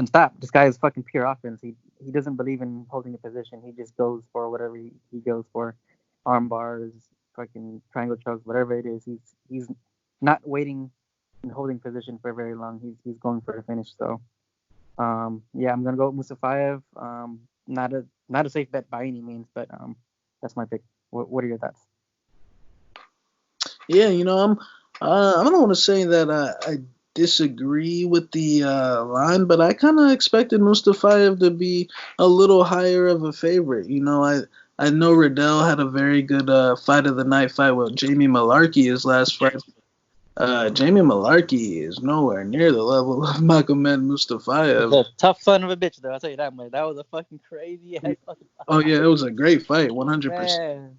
B: stop. This guy is fucking pure offense. He doesn't believe in holding a position. He just goes for whatever he goes for. Arm bars, fucking triangle chokes, whatever it is. He's not waiting and holding position for very long. He's going for the finish. So yeah, I'm gonna go with Mustafaev. Not a safe bet by any means, but that's my pick. What are your thoughts?
C: Yeah, I don't want to say that I disagree with the line, but I kind of expected Mustafaev to be a little higher of a favorite. I know Riddell had a very good fight of the night fight with Jamie Malarkey his last fight. Jamie Malarkey is nowhere near the level of Magomed Mustafaev.
B: A tough son of a bitch, though. I'll tell you that much. That was a fucking crazy ass fucking fight.
C: Oh yeah, it was a great fight, 100%.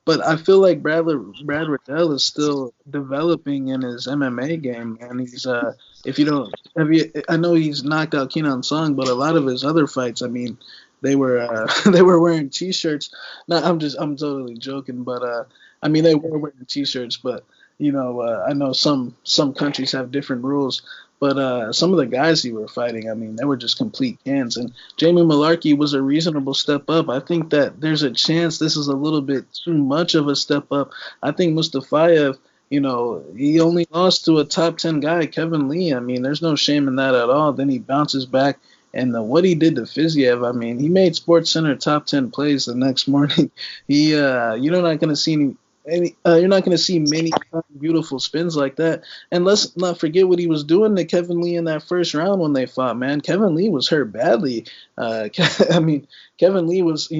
C: But I feel like Brad Riddell is still developing in his MMA game, and he's I know he's knocked out Keenan Sung, but a lot of his other fights, I mean, they were wearing t-shirts. No, I'm totally joking, but I mean, they were wearing t-shirts, but I know some countries have different rules, but some of the guys he were fighting, I mean, they were just complete cans. And Jamie Malarkey was a reasonable step up. I think that there's a chance this is a little bit too much of a step up. I think Mustafaev, he only lost to a top 10 guy, Kevin Lee. I mean, there's no shame in that at all. Then he bounces back. And what he did to Fiziev, I mean, he made SportsCenter top 10 plays the next morning. You're not going to see you're not going to see many beautiful spins like that. And let's not forget what he was doing to Kevin Lee in that first round when they fought, man. Kevin Lee was hurt badly. I mean, Kevin Lee was,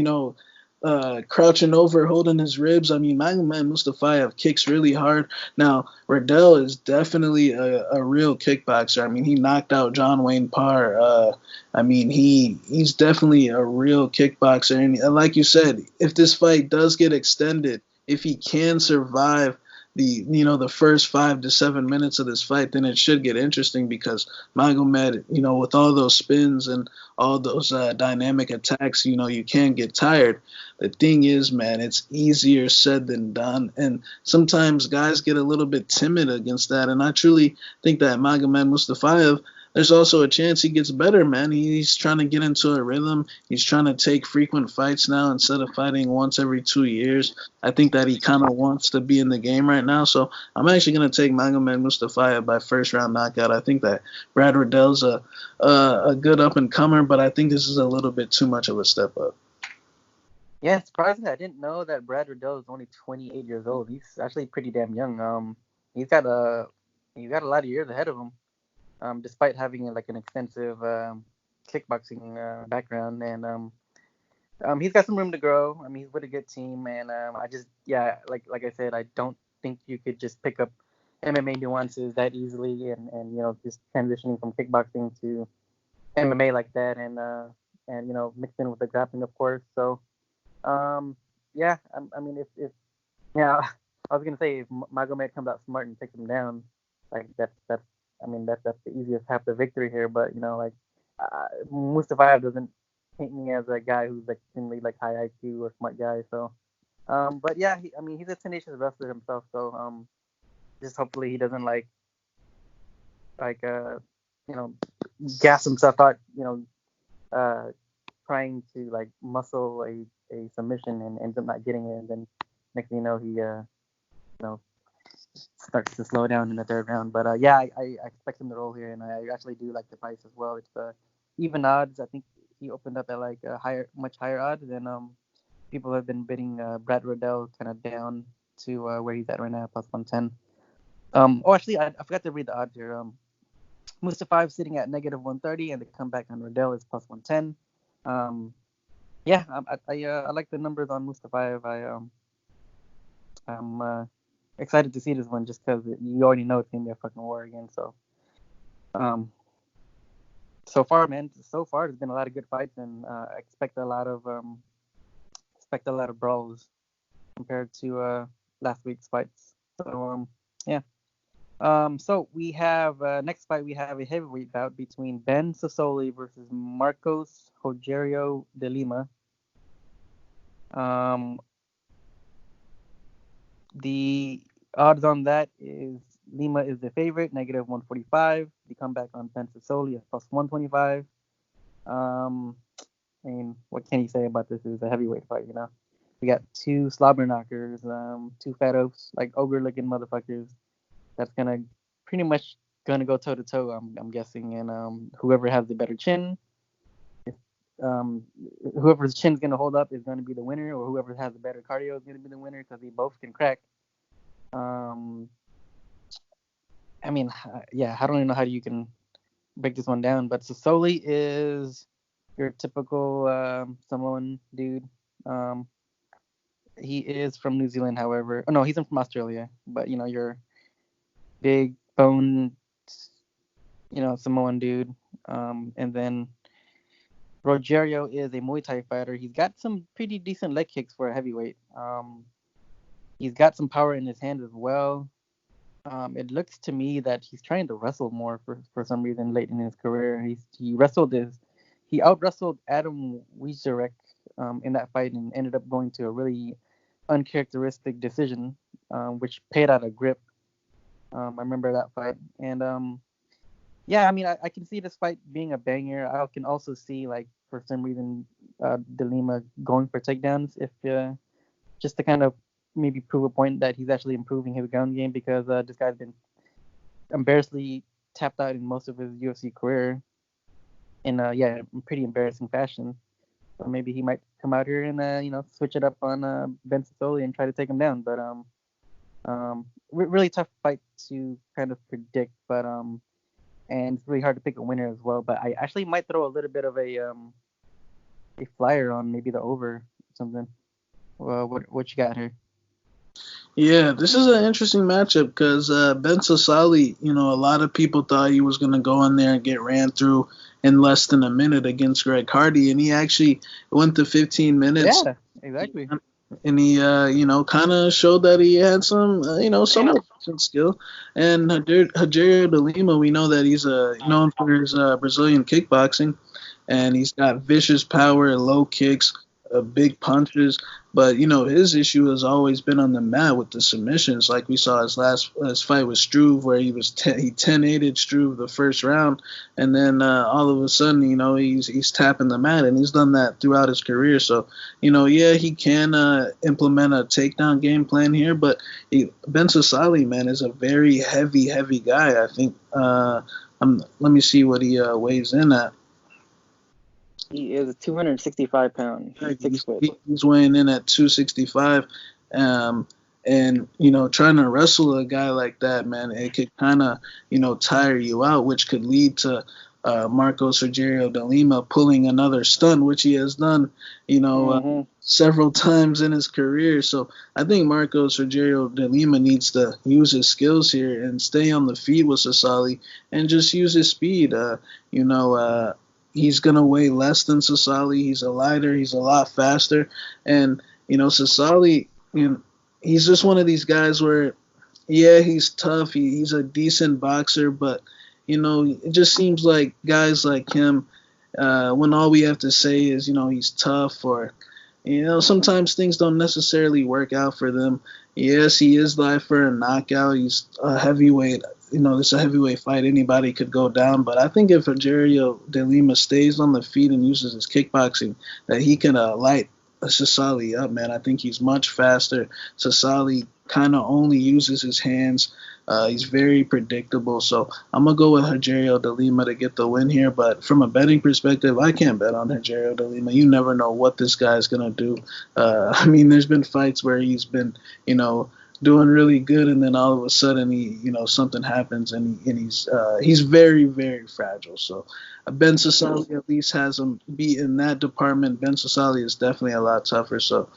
C: crouching over, holding his ribs. I mean, Magomed Mustafaev kicks really hard. Now, Riddell is definitely a real kickboxer. I mean, he knocked out John Wayne Parr. I mean, he's definitely a real kickboxer. And like you said, if this fight does get extended, if he can survive the first 5 to 7 minutes of this fight, then it should get interesting, because Magomed, with all those spins and all those dynamic attacks, you can't get tired. The thing is, man, it's easier said than done, and sometimes guys get a little bit timid against that. And I truly think that Magomed Mustafaev, there's also a chance he gets better, man. He's trying to get into a rhythm. He's trying to take frequent fights now instead of fighting once every 2 years. I think that he kind of wants to be in the game right now. So I'm actually going to take Magomed Mustafaev by first round knockout. I think that Brad Riddell's a good up and comer, but I think this is a little bit too much of a step up.
B: Yeah, surprisingly, I didn't know that Brad Riddell is only 28 years old. He's actually pretty damn young. He's got a lot of years ahead of him. Despite having like an extensive kickboxing background, and he's got some room to grow. I mean, he's with a good team, and like I said, I don't think you could just pick up MMA nuances that easily, and just transitioning from kickboxing to MMA like that, and mixed in with the grappling, of course. So, I mean, if I was gonna say if Magomed comes out smart and takes him down, like that's the easiest half the victory here. But Mustafaev doesn't paint me as a guy who's like extremely like high IQ or smart guy. So, but yeah, he's a tenacious wrestler himself. So, just hopefully he doesn't gas himself out, trying to like muscle a submission and ends up not getting it, and then next thing you know he starts to slow down in the third round. But I expect him to roll here, and I actually do like the price as well. It's even odds. I think he opened up at like a much higher odds than people have been bidding Brad Riddell kind of down to where he's at right now, plus 110. Actually, I forgot to read the odds here. Mustafaev sitting at negative 130, and the comeback on Riddell is plus 110. I like the numbers on Mustafaev. I'm excited to see this one just because you already know it's gonna be a fucking war again. So, so far there's been a lot of good fights, and I expect a lot of brawls compared to last week's fights. So so we have next fight. We have a heavyweight bout between Ben Sosoli versus Marcos Rogerio de Lima. The odds on that is Lima is the favorite, negative 145. The comeback on Ben Sosoli is plus 125. What can you say about this? It's a heavyweight fight, We got two slobber knockers, two fatos, like ogre-looking motherfuckers. That's pretty much gonna go toe to toe. I'm guessing, and whoever has the better chin, whoever's chin's gonna hold up is gonna be the winner, or whoever has the better cardio is gonna be the winner because they both can crack. I don't even know how you can break this one down, but Sosoli is your typical Samoan dude. He is from New Zealand, however. Oh no, he's from Australia, but your big boned, Samoan dude. And then Rogerio is a Muay Thai fighter. He's got some pretty decent leg kicks for a heavyweight. He's got some power in his hand as well. It looks to me that he's trying to wrestle more for some reason late in his career. He out-wrestled Adam Wieserek in that fight and ended up going to a really uncharacteristic decision, which paid out a grip. I remember that fight. And I can see this fight being a banger. I can also see, like, for some reason, De Lima going for takedowns if just to kind of maybe prove a point that he's actually improving his ground game, because this guy's been embarrassingly tapped out in most of his UFC career in pretty embarrassing fashion. So maybe he might come out here and switch it up on Ben Sosoli and try to take him down. But really tough fight to kind of predict, but and it's really hard to pick a winner as well. But I actually might throw a little bit of a flyer on maybe the over or something. Well, what you got here?
C: Yeah, this is an interesting matchup because Ben Sosoli, a lot of people thought he was going to go in there and get ran through in less than a minute against Greg Hardy, and he actually went to 15 minutes.
B: Yeah, exactly.
C: And he, kind of showed that he had some, some skill. And Rogerio de Lima, we know that he's known for his Brazilian kickboxing, and he's got vicious power, low kicks, big punches. But his issue has always been on the mat with the submissions. Like we saw his fight with Struve, where he 10-8'd Struve the first round, and then all of a sudden, he's tapping the mat, and he's done that throughout his career. So, yeah, he can implement a takedown game plan here, but Ben Sosoli, man, is a very heavy guy. I think. Let me see what he weighs in at.
B: He is 265 pounds.
C: He's weighing in at 265. And, trying to wrestle a guy like that, man, it could kind of, tire you out, which could lead to Marcos Rogerio de Lima pulling another stunt, which he has done, several times in his career. So I think Marcos Rogerio de Lima needs to use his skills here and stay on the feet with Sosoli and just use his speed. He's going to weigh less than Sosoli. He's a lighter. He's a lot faster. And, Sosoli, he's just one of these guys where, yeah, he's tough. He's a decent boxer. But, it just seems like guys like him, when all we have to say is, he's tough or, sometimes things don't necessarily work out for them. Yes, he is live for a knockout. He's a heavyweight. This is a heavyweight fight. Anybody could go down. But I think if Rogerio de Lima stays on the feet and uses his kickboxing, that he can light Sosoli up, man. I think he's much faster. Sosoli kind of only uses his hands. He's very predictable. So I'm going to go with Rogerio de Lima to get the win here. But from a betting perspective, I can't bet on Rogerio de Lima. You never know what this guy's going to do. There's been fights where he's been, doing really good, and then all of a sudden something happens, and he's very, very fragile. So Ben Sosoli at least has him beat in that department. Ben Sosoli is definitely a lot tougher, so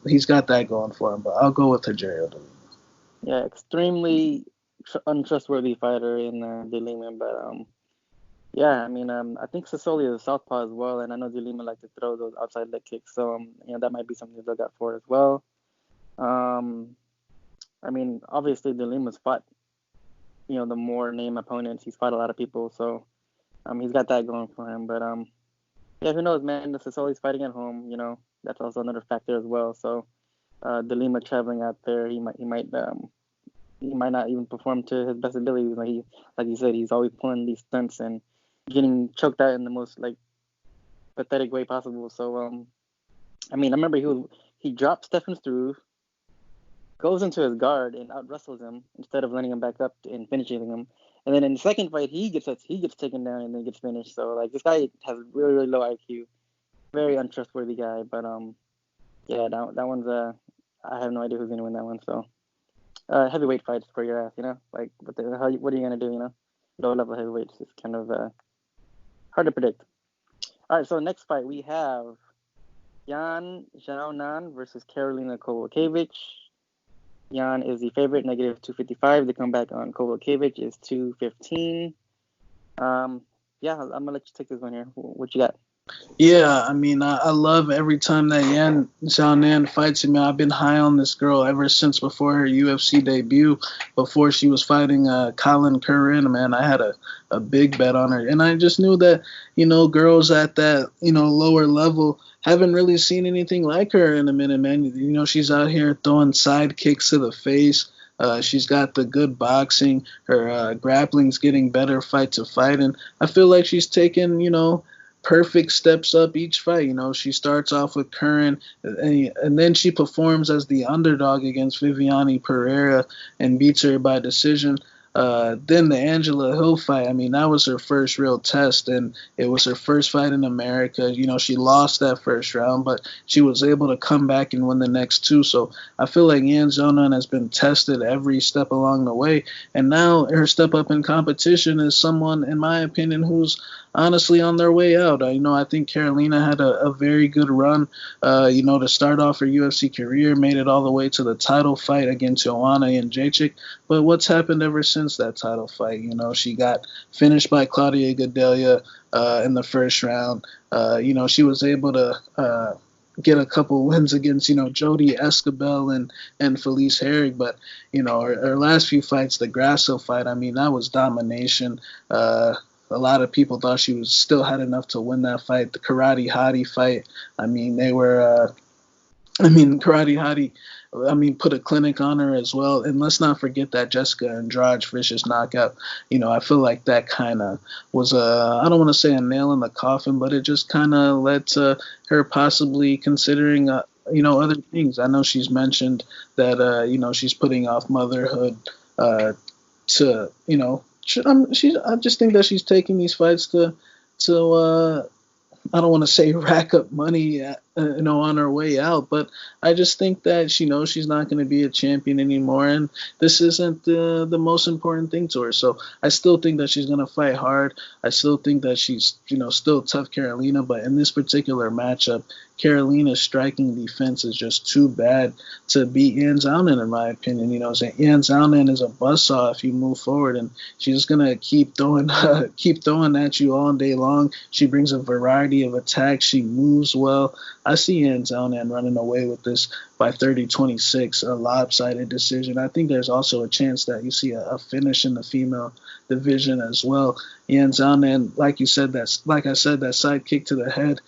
C: he's got that going for him. But I'll go with Rogerio de Lima.
B: Yeah, extremely untrustworthy fighter in de Lima, but I think Sosoli is a southpaw as well, and I know de Lima like to throw those outside leg kicks, so that might be something to look out for as well. Obviously, de Lima's fought, the more name opponents. He's fought a lot of people, so he's got that going for him. But, who knows, man? The Sosoli's fighting at home, that's also another factor as well. So, de Lima traveling out there, he might not even perform to his best abilities. Like you said, he's always pulling these stunts and getting choked out in the most, pathetic way possible. So, I remember he dropped Stefan Struve, goes into his guard and out-wrestles him instead of letting him back up and finishing him. And then in the second fight, he gets taken down and then gets finished. So, this guy has really, really low IQ. Very untrustworthy guy. But, that one's, I have no idea who's going to win that one. So, heavyweight fights for your ass, what are you going to do, Low-level heavyweights is kind of hard to predict. All right, so next fight we have Xiaonan versus Karolina Kowalkiewicz. Jan is the favorite, negative 255. The comeback on Kowalkiewicz is 215. I'm going to let you take this one here. What you got?
C: Yeah, I love every time that Xiaonan fights him. I've been high on this girl ever since before her UFC debut, before she was fighting Colin Curran, man. I had a big bet on her. And I just knew that, girls at that, lower level haven't really seen anything like her in a minute, man. She's out here throwing side kicks to the face. She's got the good boxing. Her grappling's getting better fight to fight. And I feel like she's taken, perfect steps up each fight. She starts off with Curran, and then she performs as the underdog against Viviane Pereira and beats her by decision. Then the Angela Hill fight, that was her first real test, and it was her first fight in America. She lost that first round, but she was able to come back and win the next two. So I feel like Yan Xiaonan has been tested every step along the way, and now her step up in competition is someone, in my opinion, who's honestly on their way out. I think Karolina had a very good run, to start off her UFC career, made it all the way to the title fight against Joanna Jędrzejczyk. But what's happened ever since that title fight? She got finished by Claudia Gadelha in the first round. She was able to get a couple wins against, Jodie Escobel and Felice Herrig. But, her last few fights, the Grasso fight, that was domination. a lot of people thought she was still had enough to win that fight. The Karate Hottie fight, I mean, they were, Karate Hottie, put a clinic on her as well. And let's not forget that Jessica Andrade vicious knockout. I feel like that kind of was I don't want to say a nail in the coffin, but it just kind of led to her possibly considering, other things. I know she's mentioned that, she's putting off motherhood to, I just think that she's taking these fights to I don't want to say rack up money, on her way out, but I just think that she knows she's not going to be a champion anymore, and this isn't the most important thing to her. So I still think that she's going to fight hard. I still think that she's, still tough Carolina, but in this particular matchup, Carolina's striking defense is just too bad to beat Yan Xiaonan, in my opinion. Yan Xiaonan is a buzzsaw if you move forward, and she's just gonna keep throwing at you all day long. She brings a variety of attacks. She moves well. I see Yan Xiaonan running away with this by 30-26, a lopsided decision. I think there's also a chance that you see a finish in the female division as well. Yan Xiaonan, like I said, that side kick to the head.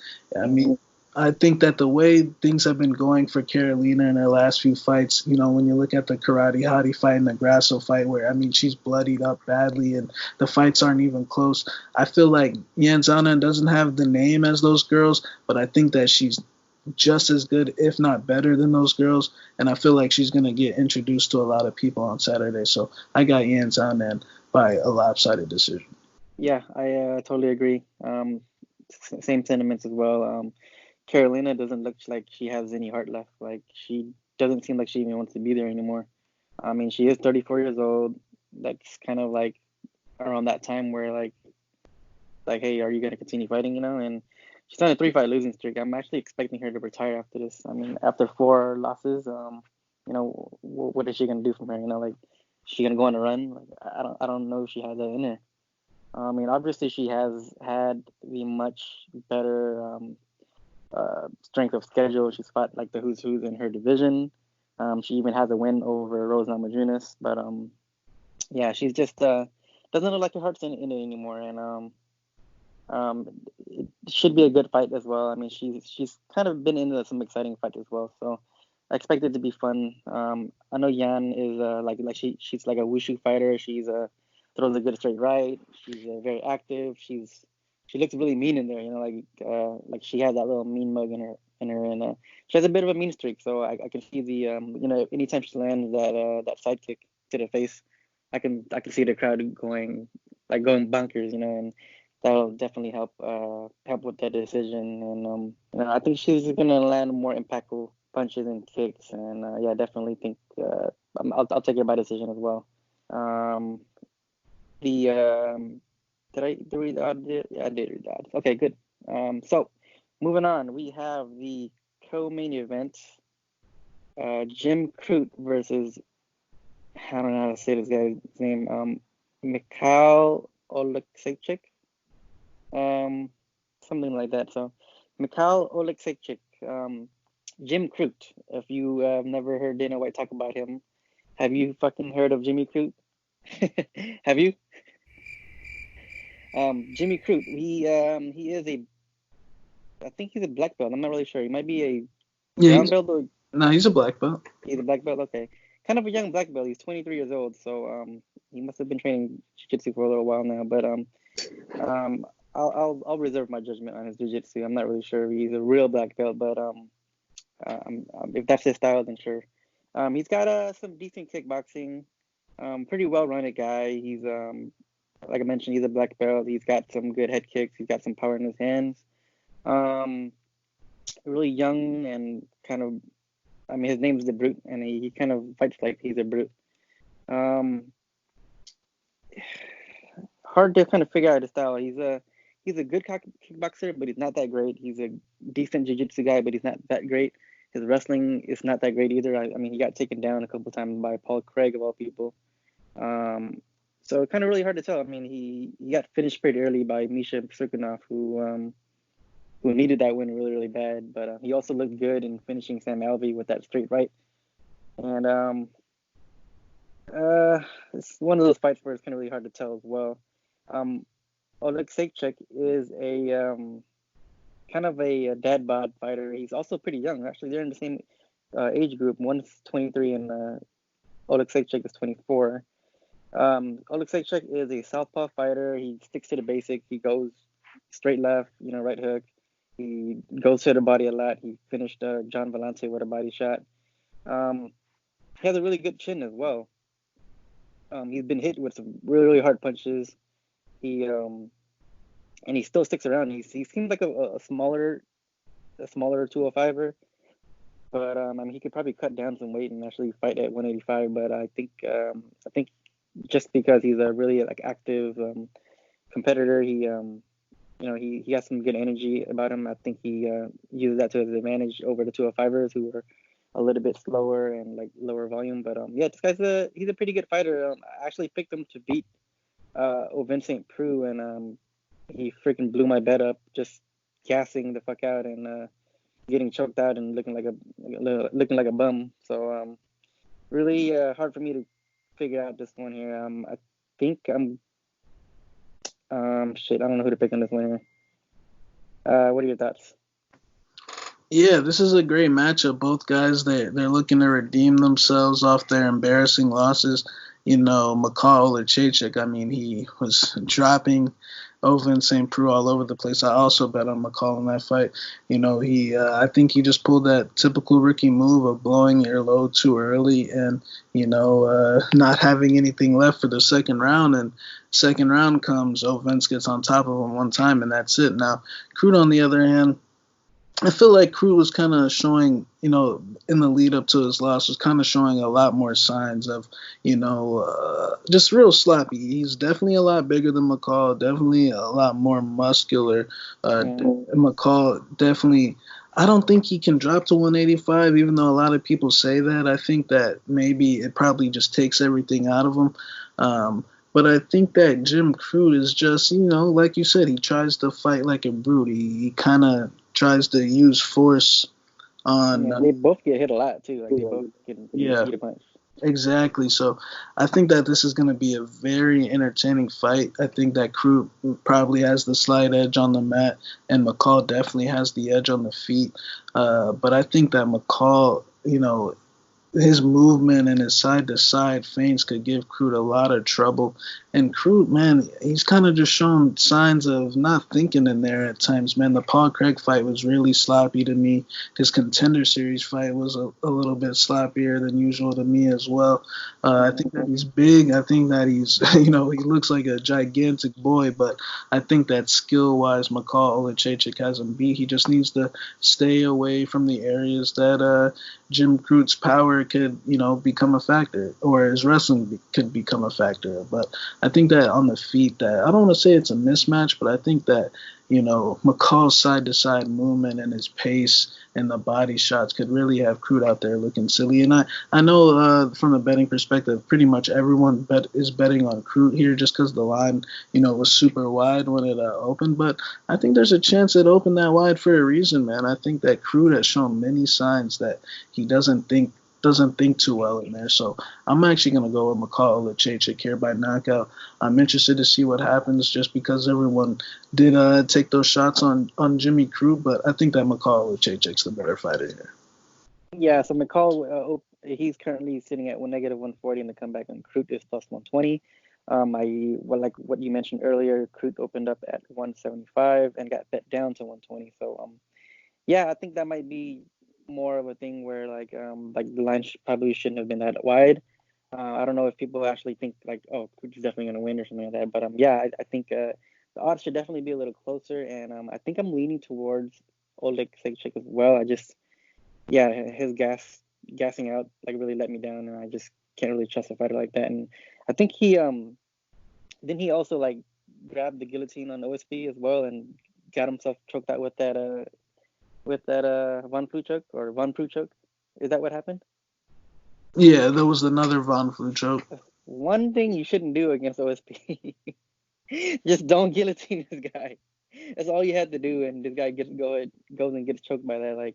C: I think that the way things have been going for Carolina in her last few fights, when you look at the Karate Hottie fight and the Grasso fight where, she's bloodied up badly and the fights aren't even close. I feel like Yan Xiaonan doesn't have the name as those girls, but I think that she's just as good, if not better than those girls, and I feel like she's going to get introduced to a lot of people on Saturday. So I got Yan Xiaonan by a lopsided decision.
B: Yeah, I totally agree. Same sentiments as well. Carolina doesn't look like she has any heart left. Like, she doesn't seem like she even wants to be there anymore. She is 34 years old. That's kind of like around that time where like, hey, are you going to continue fighting, And she's on a 3-fight losing streak. I'm actually expecting her to retire after this. After 4 losses, what is she going to do from here? Like, is she going to go on a run? Like, I don't know if she has that in her. Obviously she has had the much better strength of schedule. She's fought like the who's in her division. She even has a win over Rose Namajunas, but she's just doesn't look like her heart's in it anymore, and it should be a good fight as well. She's kind of been into some exciting fights as well, so I expect it to be fun. I know Yan is she's like a wushu fighter. She's throws a good straight right. She's very active. She looks really mean in there, like she has that little mean mug in her, and she has a bit of a mean streak. So I can see the anytime she lands that side kick to the face, I can see the crowd going bonkers, and that'll definitely help with that decision. And I think she's gonna land more impactful punches and kicks, and definitely think I'll take her by decision as well. Did I read the odds? Yeah, I did read the odds. Okay, good. So moving on, we have the co-main event. Jim Crute versus, I don't know how to say this guy's name. Mikhail Oleksiejczuk. Something like that. So Mikhail Oleksiejczuk. Jim Crute. If you have never heard Dana White talk about him, have you fucking heard of Jimmy Crute? Have you? Jimmy Crute, he is I think he's a black belt. I'm not really sure. He might be a brown belt or...
C: No, he's a black belt.
B: He's a black belt, okay. Kind of a young black belt. He's 23 years old, so he must have been training jiu-jitsu for a little while now. But I'll reserve my judgment on his jiu-jitsu. I'm not really sure if he's a real black belt, but if that's his style, then sure. He's got some decent kickboxing. Pretty well-rounded guy. He's like I mentioned, he's a black belt. He's got some good head kicks. He's got some power in his hands. Really young and kind of, his name's the Brute, and he kind of fights like he's a brute. Hard to kind of figure out his style. He's a good kickboxer, but he's not that great. He's a decent jiu-jitsu guy, but he's not that great. His wrestling is not that great either. He got taken down a couple times by Paul Craig of all people. So kind of really hard to tell. He got finished pretty early by Misha Serkinov, who needed that win really, really bad. But he also looked good in finishing Sam Alvey with that straight right. And it's one of those fights where it's kind of really hard to tell as well. Oleksiejczuk is a kind of a dad bod fighter. He's also pretty young. Actually, they're in the same age group. One's 23 and Oleksiejczuk is 24. Oleksiejczuk is a southpaw fighter. He sticks to the basic. He goes straight left, right hook. He goes to the body a lot. He finished John Vellante with a body shot. He has a really good chin as well. He's been hit with some really, really hard punches. And he still sticks around. He seems like a smaller 205er, but he could probably cut down some weight and actually fight at 185. But I think just because he's a really active competitor, he has some good energy about him. I think he uses that to his advantage over the 205ers who were a little bit slower and lower volume. But this guy's he's a pretty good fighter. I actually picked him to beat Ovince St. Preux, and he freaking blew my bet up, just gassing the fuck out and getting choked out and looking like a bum. So really hard for me to figure out this one here. I think I'm shit. I don't know who to pick on this one here. What are your thoughts?
C: Yeah, this is a great matchup. Both guys, they're looking to redeem themselves off their embarrassing losses. McCall Oleksiejczuk, I mean, he was dropping Ovince St. Preux all over the place. I also bet on McCall in that fight. I think he just pulled that typical rookie move of blowing your load too early and, not having anything left for the second round. And second round comes, Ovince gets on top of him one time, and that's it. Now, Crute, on the other hand, I feel like Crute was kind of showing, in the lead up to his loss, was kind of showing a lot more signs of, just real sloppy. He's definitely a lot bigger than McCall, definitely a lot more muscular. McCall definitely, I don't think he can drop to 185, even though a lot of people say that. I think that maybe it probably just takes everything out of him. But I think that Jim Crute is just, like you said, he tries to fight like a brute. He kind of tries to use force on.
B: They both get hit a lot too. They both get hit a bunch.
C: Exactly. So I think that this is going to be a very entertaining fight. I think that Crute probably has the slight edge on the mat, and McCall definitely has the edge on the feet. But I think that McCall, his movement and his side-to-side feints could give Crute a lot of trouble. And Crute, man, he's kind of just shown signs of not thinking in there at times, man. The Paul Craig fight was really sloppy to me. His Contender Series fight was a little bit sloppier than usual to me as well. I think that he's big. I think that he's, he looks like a gigantic boy, but I think that skill-wise, McCall Oleksiejczuk has him beat. He just needs to stay away from the areas that Jim Crute's power could, become a factor, or his wrestling could become a factor. But I think that on the feet, that I don't want to say it's a mismatch, but I think that, McCall's side-to-side movement and his pace and the body shots could really have Crute out there looking silly. And I know from a betting perspective, pretty much everyone is betting on Crute here just because the line, was super wide when it opened. But I think there's a chance it opened that wide for a reason, man. I think that Crute has shown many signs that he doesn't think too well in there. So I'm actually going to go with McCall Oleksiejczuk here by knockout. I'm interested to see what happens just because everyone did take those shots on Jimmy Crute, but I think that McCall Oleksiejczuk's the better fighter here.
B: Yeah, so McCall, he's currently sitting at -140 in the comeback, and Crute is +120. Like what you mentioned earlier, Crute opened up at 175 and got bet down to 120. So I think that might be more of a thing where the line probably shouldn't have been that wide. I don't know if people actually think Crute's definitely going to win or something like that. But I think the odds should definitely be a little closer, and I think I'm leaning towards Oleksiejczuk as well. His gassing out really let me down, and I just can't really trust a fighter like that. And I think he then he also grabbed the guillotine on OSP as well and got himself choked out with that Von Flue choke or Von Prue choke. Is that what happened?
C: Yeah, there was another Von Flue choke.
B: One thing you shouldn't do against OSP, just don't guillotine this guy. That's all you had to do, and this guy goes and gets choked by that.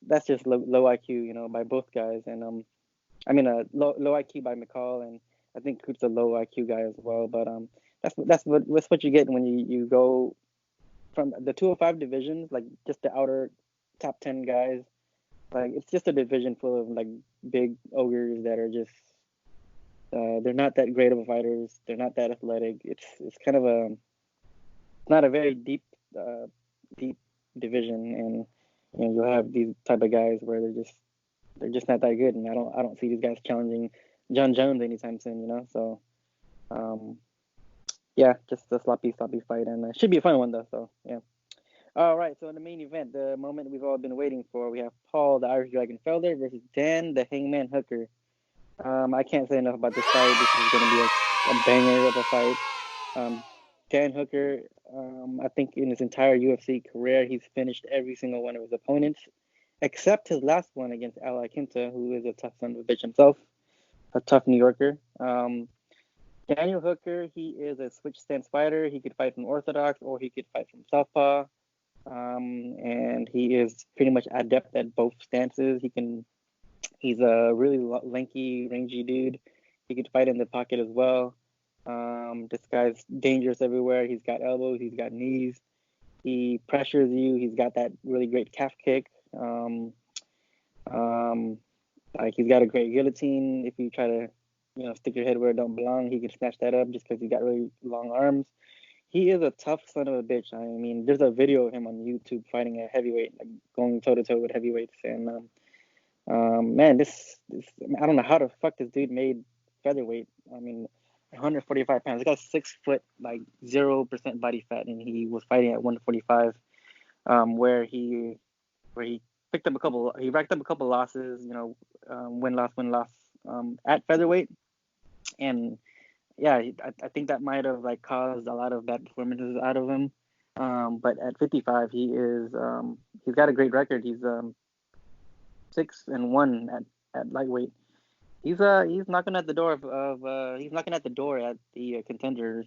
B: That's just low IQ, by both guys. And low IQ by McCall, and I think Crute's a low IQ guy as well. But That's what you get when you go from the 205 divisions, like just the outer top 10 guys. Like it's just a division full of like big ogres that are just they're not that great of fighters. They're not that athletic. It's kind of not a very deep division, and you'll have these type of guys where they're just not that good, and I don't see these guys challenging John Jones anytime soon. So yeah, just a sloppy fight, and it should be a fun one though. So yeah. All right, so in the main event, the moment we've all been waiting for, we have Paul the Irish Dragon Felder versus Dan the Hangman Hooker. I can't say enough about this fight. This is going to be a banger of a fight. Dan Hooker, I think in his entire UFC career, he's finished every single one of his opponents, except his last one against Al Quinta, who is a tough son of a bitch himself, a tough New Yorker. Daniel Hooker, he is a switch stance fighter. He could fight from orthodox or he could fight from southpaw. And he is pretty much adept at both stances. He's a really lanky, rangy dude. He could fight in the pocket as well. This guy's dangerous everywhere. He's got elbows. He's got knees. He pressures you. He's got that really great calf kick. Like he's got a great guillotine. If you try to, stick your head where it don't belong, he can snatch that up just because he's got really long arms. He is a tough son of a bitch. I mean, there's a video of him on YouTube fighting a heavyweight, like going toe to toe with heavyweights. And man, this I don't know how the fuck this dude made featherweight. I mean, 145 pounds. This guy's 6 foot, like 0% body fat, and he was fighting at 145, where he racked up a couple losses. Win loss at featherweight, and yeah, I think that might have like caused a lot of bad performances out of him. But at 55, he's got a great record. He's 6-1 at lightweight. He's knocking at the door at the contenders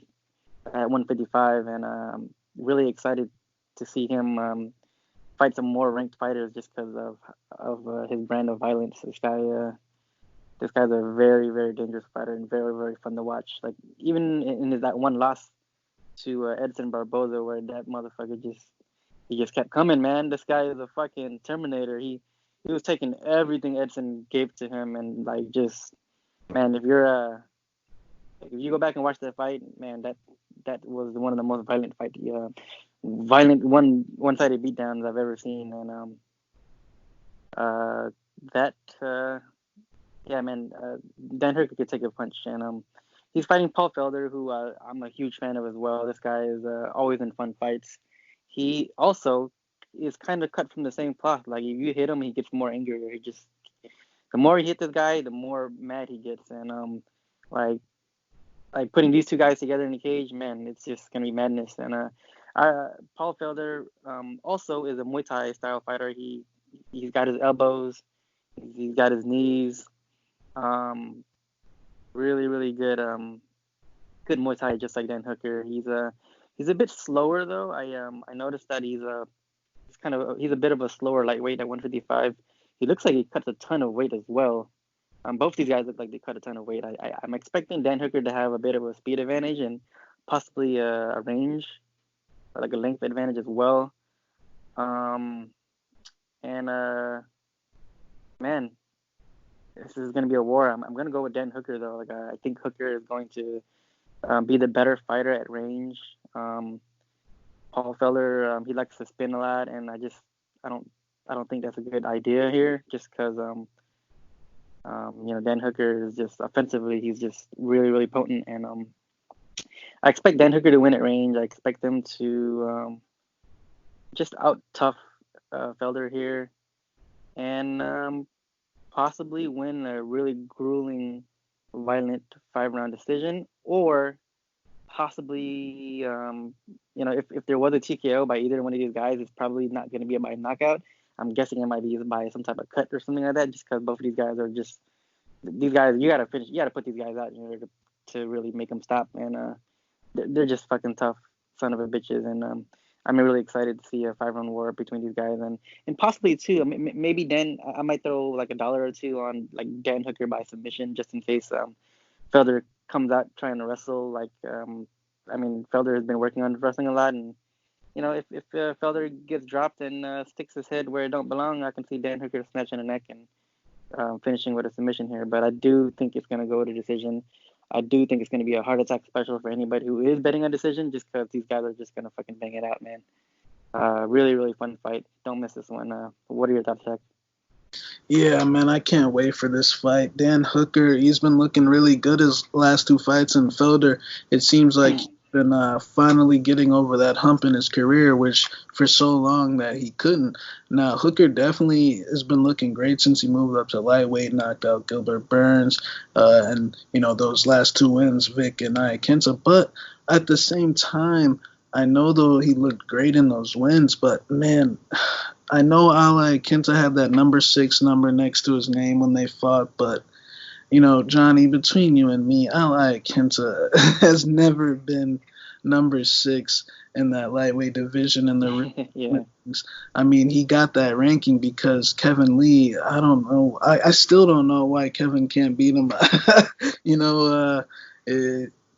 B: at 155, and really excited to see him fight some more ranked fighters just because of his brand of violence. This guy's a very, very dangerous fighter and very, very fun to watch. Like even in that one loss to Edson Barboza, where that motherfucker just kept coming, man. This guy is a fucking Terminator. He was taking everything Edson gave to him, and like just, man, if you go back and watch that fight, man, that was one of the most violent one-sided beatdowns I've ever seen, and yeah, man, Dan Hooker could take a punch, and he's fighting Paul Felder, who I'm a huge fan of as well. This guy is always in fun fights. He also is kind of cut from the same cloth. Like if you hit him, he gets more angry. The more you hit this guy, the more mad he gets, and like putting these two guys together in the cage, man, it's just gonna be madness. And Paul Felder also is a Muay Thai style fighter. He's got his elbows, he's got his knees. Really, really good good Muay Thai, just like Dan Hooker. He's a bit slower though. I noticed that he's a bit of a slower lightweight at 155. He looks like he cuts a ton of weight as well. Both these guys look like they cut a ton of weight. I'm expecting Dan Hooker to have a bit of a speed advantage and possibly a range, like a length advantage as well. Man, this is going to be a war. I'm going to go with Dan Hooker, though. Like I think Hooker is going to be the better fighter at range. Paul Felder, he likes to spin a lot, and I don't think that's a good idea here. Just because Dan Hooker is just offensively, he's just really, really potent, and I expect Dan Hooker to win at range. I expect him to just out tough Felder here, and possibly win a really grueling, violent 5-round decision, or possibly, if there was a TKO by either one of these guys, it's probably not going to be by knockout. I'm guessing it might be by some type of cut or something like that, just because both of these guys are just these guys. You gotta put these guys out in order to really make them stop, and they're just fucking tough son of a bitches, and I'm really excited to see a 5-round war between these guys, and possibly too. Maybe I might throw like $1 or $2 on like Dan Hooker by submission, just in case Felder comes out trying to wrestle like I mean, Felder has been working on wrestling a lot, and if Felder gets dropped and sticks his head where it don't belong, I can see Dan Hooker snatching the neck and finishing with a submission here. But I do think it's gonna go to decision. I do think it's gonna be a heart attack special for anybody who is betting on decision, just because these guys are just gonna fucking bang it out, man. Really, really fun fight. Don't miss this one. What are your thoughts, Shaq?
C: Yeah, man, I can't wait for this fight. Dan Hooker, he's been looking really good his last two fights, and Felder, it seems like he's been finally getting over that hump in his career, which for so long that he couldn't. Now, Hooker definitely has been looking great since he moved up to lightweight, knocked out Gilbert Burns, and, those last two wins, Vic and Kenta. But at the same time, I know, though, he looked great in those wins, but, man, I know Kenta had that number 6 number next to his name when they fought, but, Johnny, between you and me, Kenta has never been number 6 in that lightweight division in the rankings. I mean, he got that ranking because Kevin Lee, I don't know. I still don't know why Kevin can't beat him.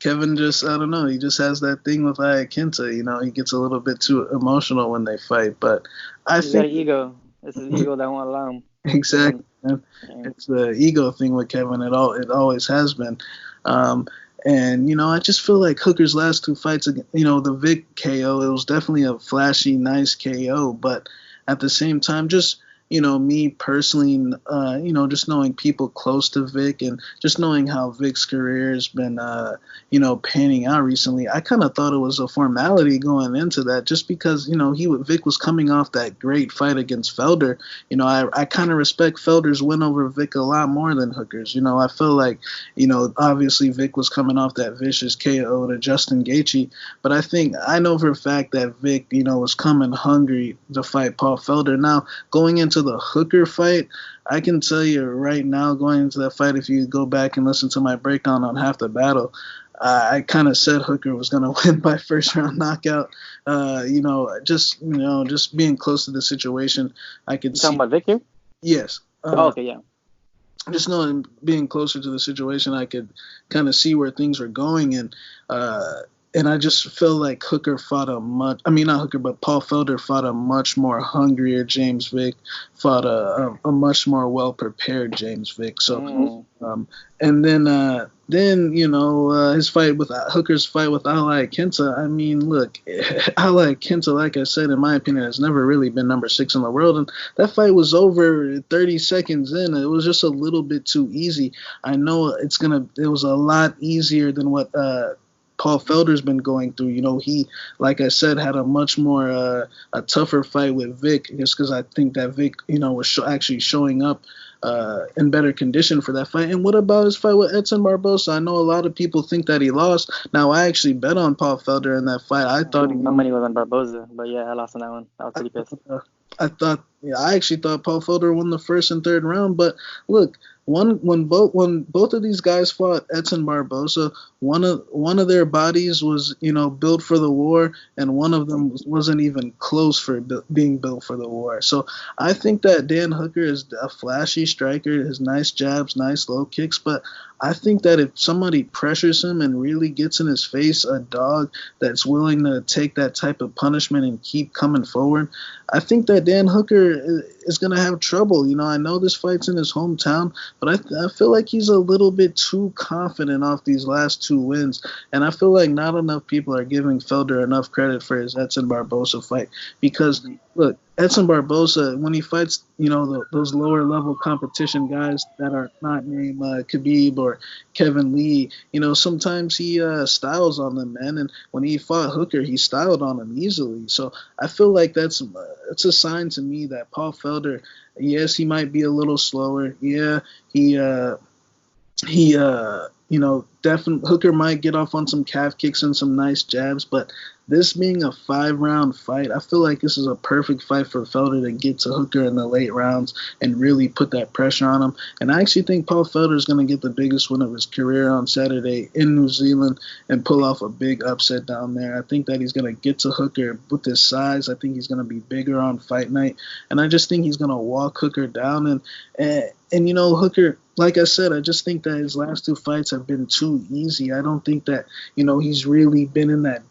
C: Kevin just, I don't know, he just has that thing with Kenta. He gets a little bit too emotional when they fight. But
B: He's got an ego. It's his ego that won't allow him.
C: Exactly. Man. It's the ego thing with Kevin. It always has been. And, I just feel like Hooker's last two fights, the Vic KO, it was definitely a flashy, nice KO. But at the same time, just, me personally, just knowing people close to Vic and just knowing how Vic's career has been, panning out recently, I kind of thought it was a formality going into that just because, Vic was coming off that great fight against Felder. I kind of respect Felder's win over Vic a lot more than Hooker's. I feel like, obviously Vic was coming off that vicious KO to Justin Gaethje, but I know for a fact that Vic, was coming hungry to fight Paul Felder. Now, going into the Hooker fight, I can tell you right now, going into that fight, if you go back and listen to my breakdown on Half the Battle, I kind of said Hooker was going to win by first round knockout. Just being close to the situation, I could see.
B: Talking about Victor?
C: Yes.
B: Okay, yeah.
C: Just knowing, being closer to the situation, I could kind of see where things were going, and I just feel like Paul Felder fought a much more hungrier James Vick, fought a much more well-prepared James Vick. So, and then his fight with Hooker's fight with Kenta. I mean, look, Kenta, like I said, in my opinion, has never really been number 6 in the world, and that fight was over 30 seconds in. It was just a little bit too easy. I know it was a lot easier than what Paul Felder's been going through. He, like I said, had a much more a tougher fight with Vic, just because I think that Vic, was actually showing up in better condition for that fight. And what about his fight with Edson Barbosa? I know a lot of people think that he lost. Now, I actually bet on Paul Felder in that fight. I thought
B: my money was on Barbosa, but yeah, I lost on that one. I was pretty pissed.
C: I actually thought Paul Felder won the first and third round, but look, when both of these guys fought Edson Barbosa, one of their bodies was built for the war, and one of them wasn't even close for being built for the war. So I think that Dan Hooker is a flashy striker, has nice jabs, nice low kicks, but I think that if somebody pressures him and really gets in his face, a dog that's willing to take that type of punishment and keep coming forward, I think that Dan Hooker is going to have trouble. I know this fight's in his hometown, but I feel like he's a little bit too confident off these last 2 wins, and I feel like not enough people are giving Felder enough credit for his Edson Barbosa fight because, look, Edson Barbosa, when he fights, those lower level competition guys that are not named Khabib or Kevin Lee, sometimes he styles on them, man. And when he fought Hooker, he styled on him easily. So I feel like it's a sign to me that Paul Felder, yes, he might be a little slower. Yeah, definitely Hooker might get off on some calf kicks and some nice jabs, but this being a 5-round fight, I feel like this is a perfect fight for Felder to get to Hooker in the late rounds and really put that pressure on him. And I actually think Paul Felder is going to get the biggest win of his career on Saturday in New Zealand and pull off a big upset down there. I think that he's going to get to Hooker with his size. I think he's going to be bigger on fight night. And I just think he's going to walk Hooker down. And Hooker, like I said, I just think that his last 2 fights have been too too easy. I don't think that, he's really been in that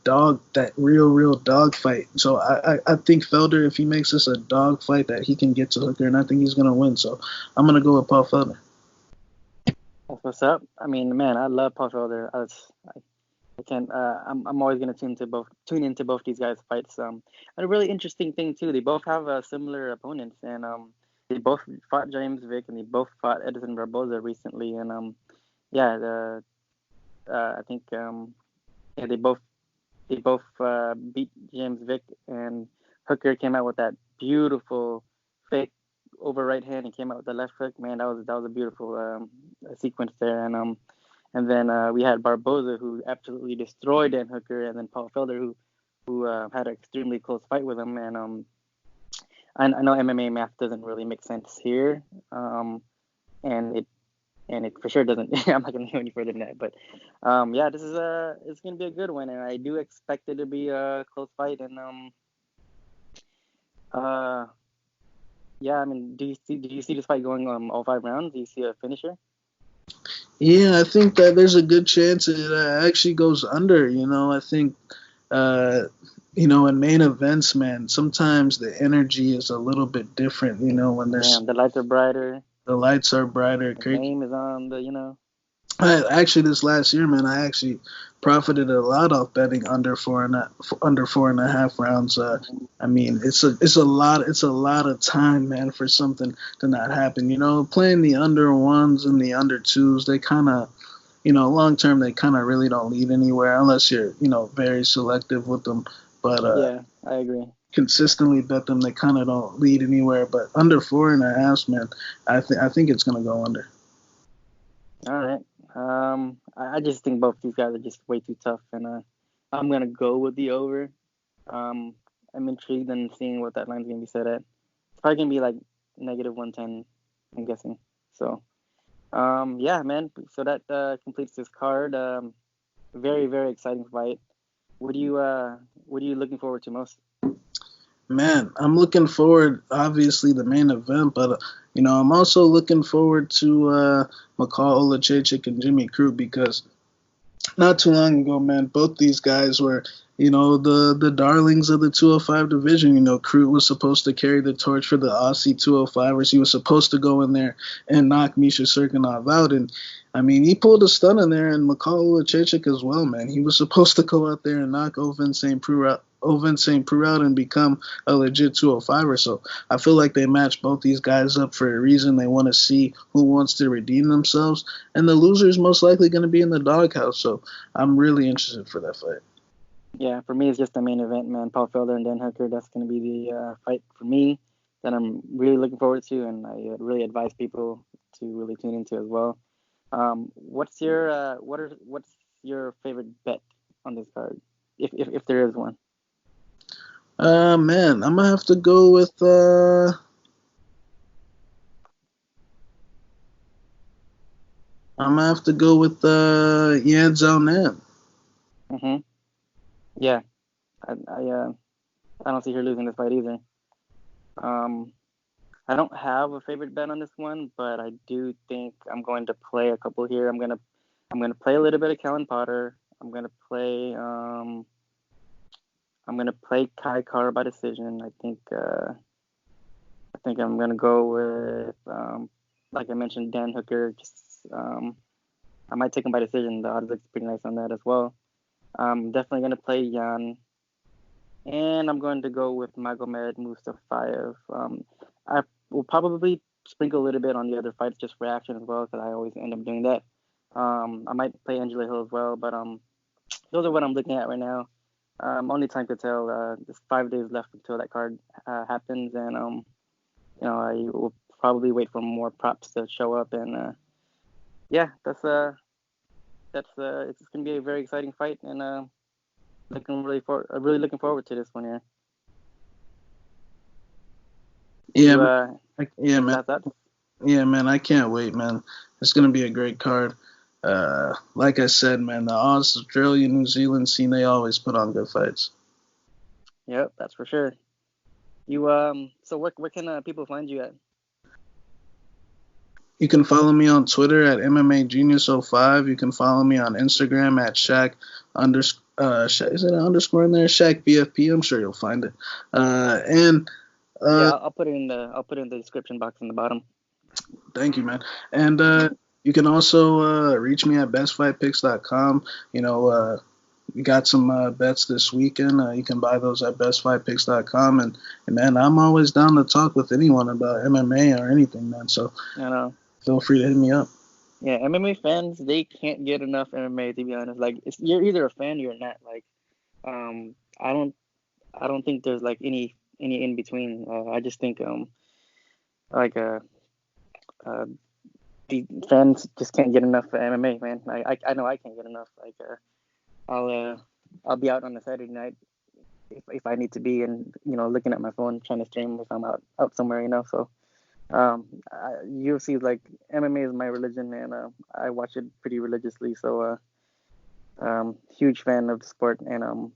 C: real dog fight. So I think Felder, if he makes this a dog fight, that he can get to Hooker, and I think he's going to win. So I'm going to go with Paul Felder.
B: That's what's up. I mean, man, I love Paul Felder. I can't. I'm always gonna tune into both these guys' fights. And a really interesting thing too, they both have similar opponents, and they both fought James Vick, and they both fought Edson Barboza recently, and I think they both beat James Vick, and Hooker came out with that beautiful fake over right hand. He came out with the left hook. Man, that was a beautiful sequence there, and then we had Barboza, who absolutely destroyed Dan Hooker, and then Paul Felder, who had an extremely close fight with him. And I know MMA math doesn't really make sense here, and it for sure doesn't. I'm not gonna go any further than that. But this is it's gonna be a good one, and I do expect it to be a close fight. And I mean, do you see this fight going all 5 rounds? Do you see a finisher?
C: Yeah, I think that there's a good chance it actually goes under. I think, in main events, man, sometimes the energy is a little bit different. When there's
B: the lights are brighter.
C: The lights are brighter.
B: The name is on the.
C: Actually, this last year, man, I actually profited a lot off betting under 4.5 rounds. I mean, it's a lot of time, man, for something to not happen. Playing the under ones and the under twos, they kind of, long term, they kind of really don't lead anywhere unless you're, very selective with them. But
B: yeah, I agree.
C: Consistently bet them, they kind of don't lead anywhere. But under 4.5, man, I think it's gonna go under.
B: All right. I just think both these guys are just way too tough, and I'm gonna go with the over. I'm intrigued in seeing what that line's gonna be set at. It's probably gonna be like -110, I'm guessing. So, man. So that completes this card. Very, very exciting fight. What are you looking forward to most?
C: Man, I'm looking forward, obviously, the main event, but I'm also looking forward to Oleksiejczuk and Jimmy Crute, because not too long ago, man, both these guys were, the darlings of the 205 division. Crute was supposed to carry the torch for the Aussie 205ers. He was supposed to go in there and knock Misha Serkinov out, and I mean, he pulled a stun in there, and Oleksiejczuk as well, man. He was supposed to go out there and knock Ovince St. Preux out and become a legit 205er. So I feel like they matched both these guys up for a reason. They want to see who wants to redeem themselves, and the loser is most likely going to be in the doghouse. So I'm really interested for that fight.
B: Yeah, for me, it's just the main event, man. Paul Felder and Dan Hooker, that's going to be the fight for me that I'm really looking forward to, and I really advise people to really tune into as well. What's your favorite bet on this card, if there is one?
C: Man, I'm gonna have to go with Yan Xiaonan.
B: Mhm. Yeah, I don't see her losing this fight either. I don't have a favorite bet on this one, but I do think I'm going to play a couple here. I'm gonna play a little bit of Callan Potter. I'm gonna play Kai Kara by decision. I think I'm gonna go with like I mentioned, Dan Hooker. I might take him by decision. The odds looks pretty nice on that as well. I'm definitely gonna play Jan, and I'm going to go with Magomed Mustafaev. I will probably sprinkle a little bit on the other fights just for action as well, because I always end up doing that. I might play Angela Hill as well, but those are what I'm looking at right now. Only time to tell. There's 5 days left until that card happens, and I will probably wait for more props to show up, and it's gonna be a very exciting fight, and really looking forward to this one here.
C: Yeah, man. Yeah, man. I can't wait, man. It's gonna be a great card. Like I said, man, the Australia, New Zealand scene, they always put on good fights.
B: Yep, that's for sure. You so where can people find you at?
C: You can follow me on Twitter at MMA Genius05. You can follow me on Instagram at Shaq is it an underscore in there? Shaq BFP. I'm sure you'll find it.
B: I'll put it in the description box in the bottom.
C: Thank you, man. And you can also reach me at bestfightpicks.com. We got some bets this weekend. You can buy those at bestfightpicks.com. And man, I'm always down to talk with anyone about MMA or anything, man. So feel free to hit me up.
B: Yeah, MMA fans, they can't get enough MMA, to be honest. Like, you're either a fan or you're not. Like, I don't think there's like any in between. I just think the fans just can't get enough of MMA, man. I know I can't get enough. Like, I'll be out on a Saturday night if I need to be, and looking at my phone trying to stream if I'm out somewhere, So UFC is like MMA is my religion, and I watch it pretty religiously. So huge fan of the sport, and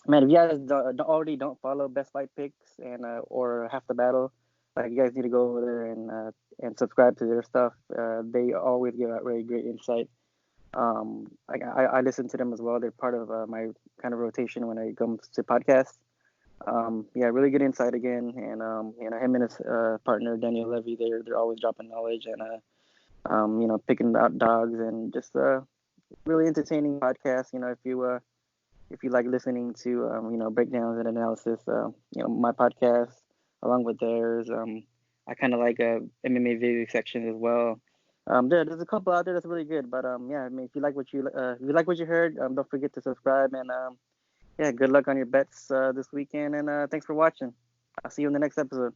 B: man, if you guys don't follow Best Fight Picks and or Half the Battle, like, you guys need to go over there and subscribe to their stuff. They always give out really great insight. I listen to them as well. They're part of my kind of rotation when it comes to podcasts. Really good insight again, and him and his partner Daniel Levy, they're always dropping knowledge and picking out dogs, and just really entertaining podcast. If you like listening to breakdowns and analysis, my podcast along with theirs. I kind of like MMA video section as well. There's a couple out there that's really good, but if you like what you heard, don't forget to subscribe, and good luck on your bets this weekend, and thanks for watching. I'll see you in the next episode.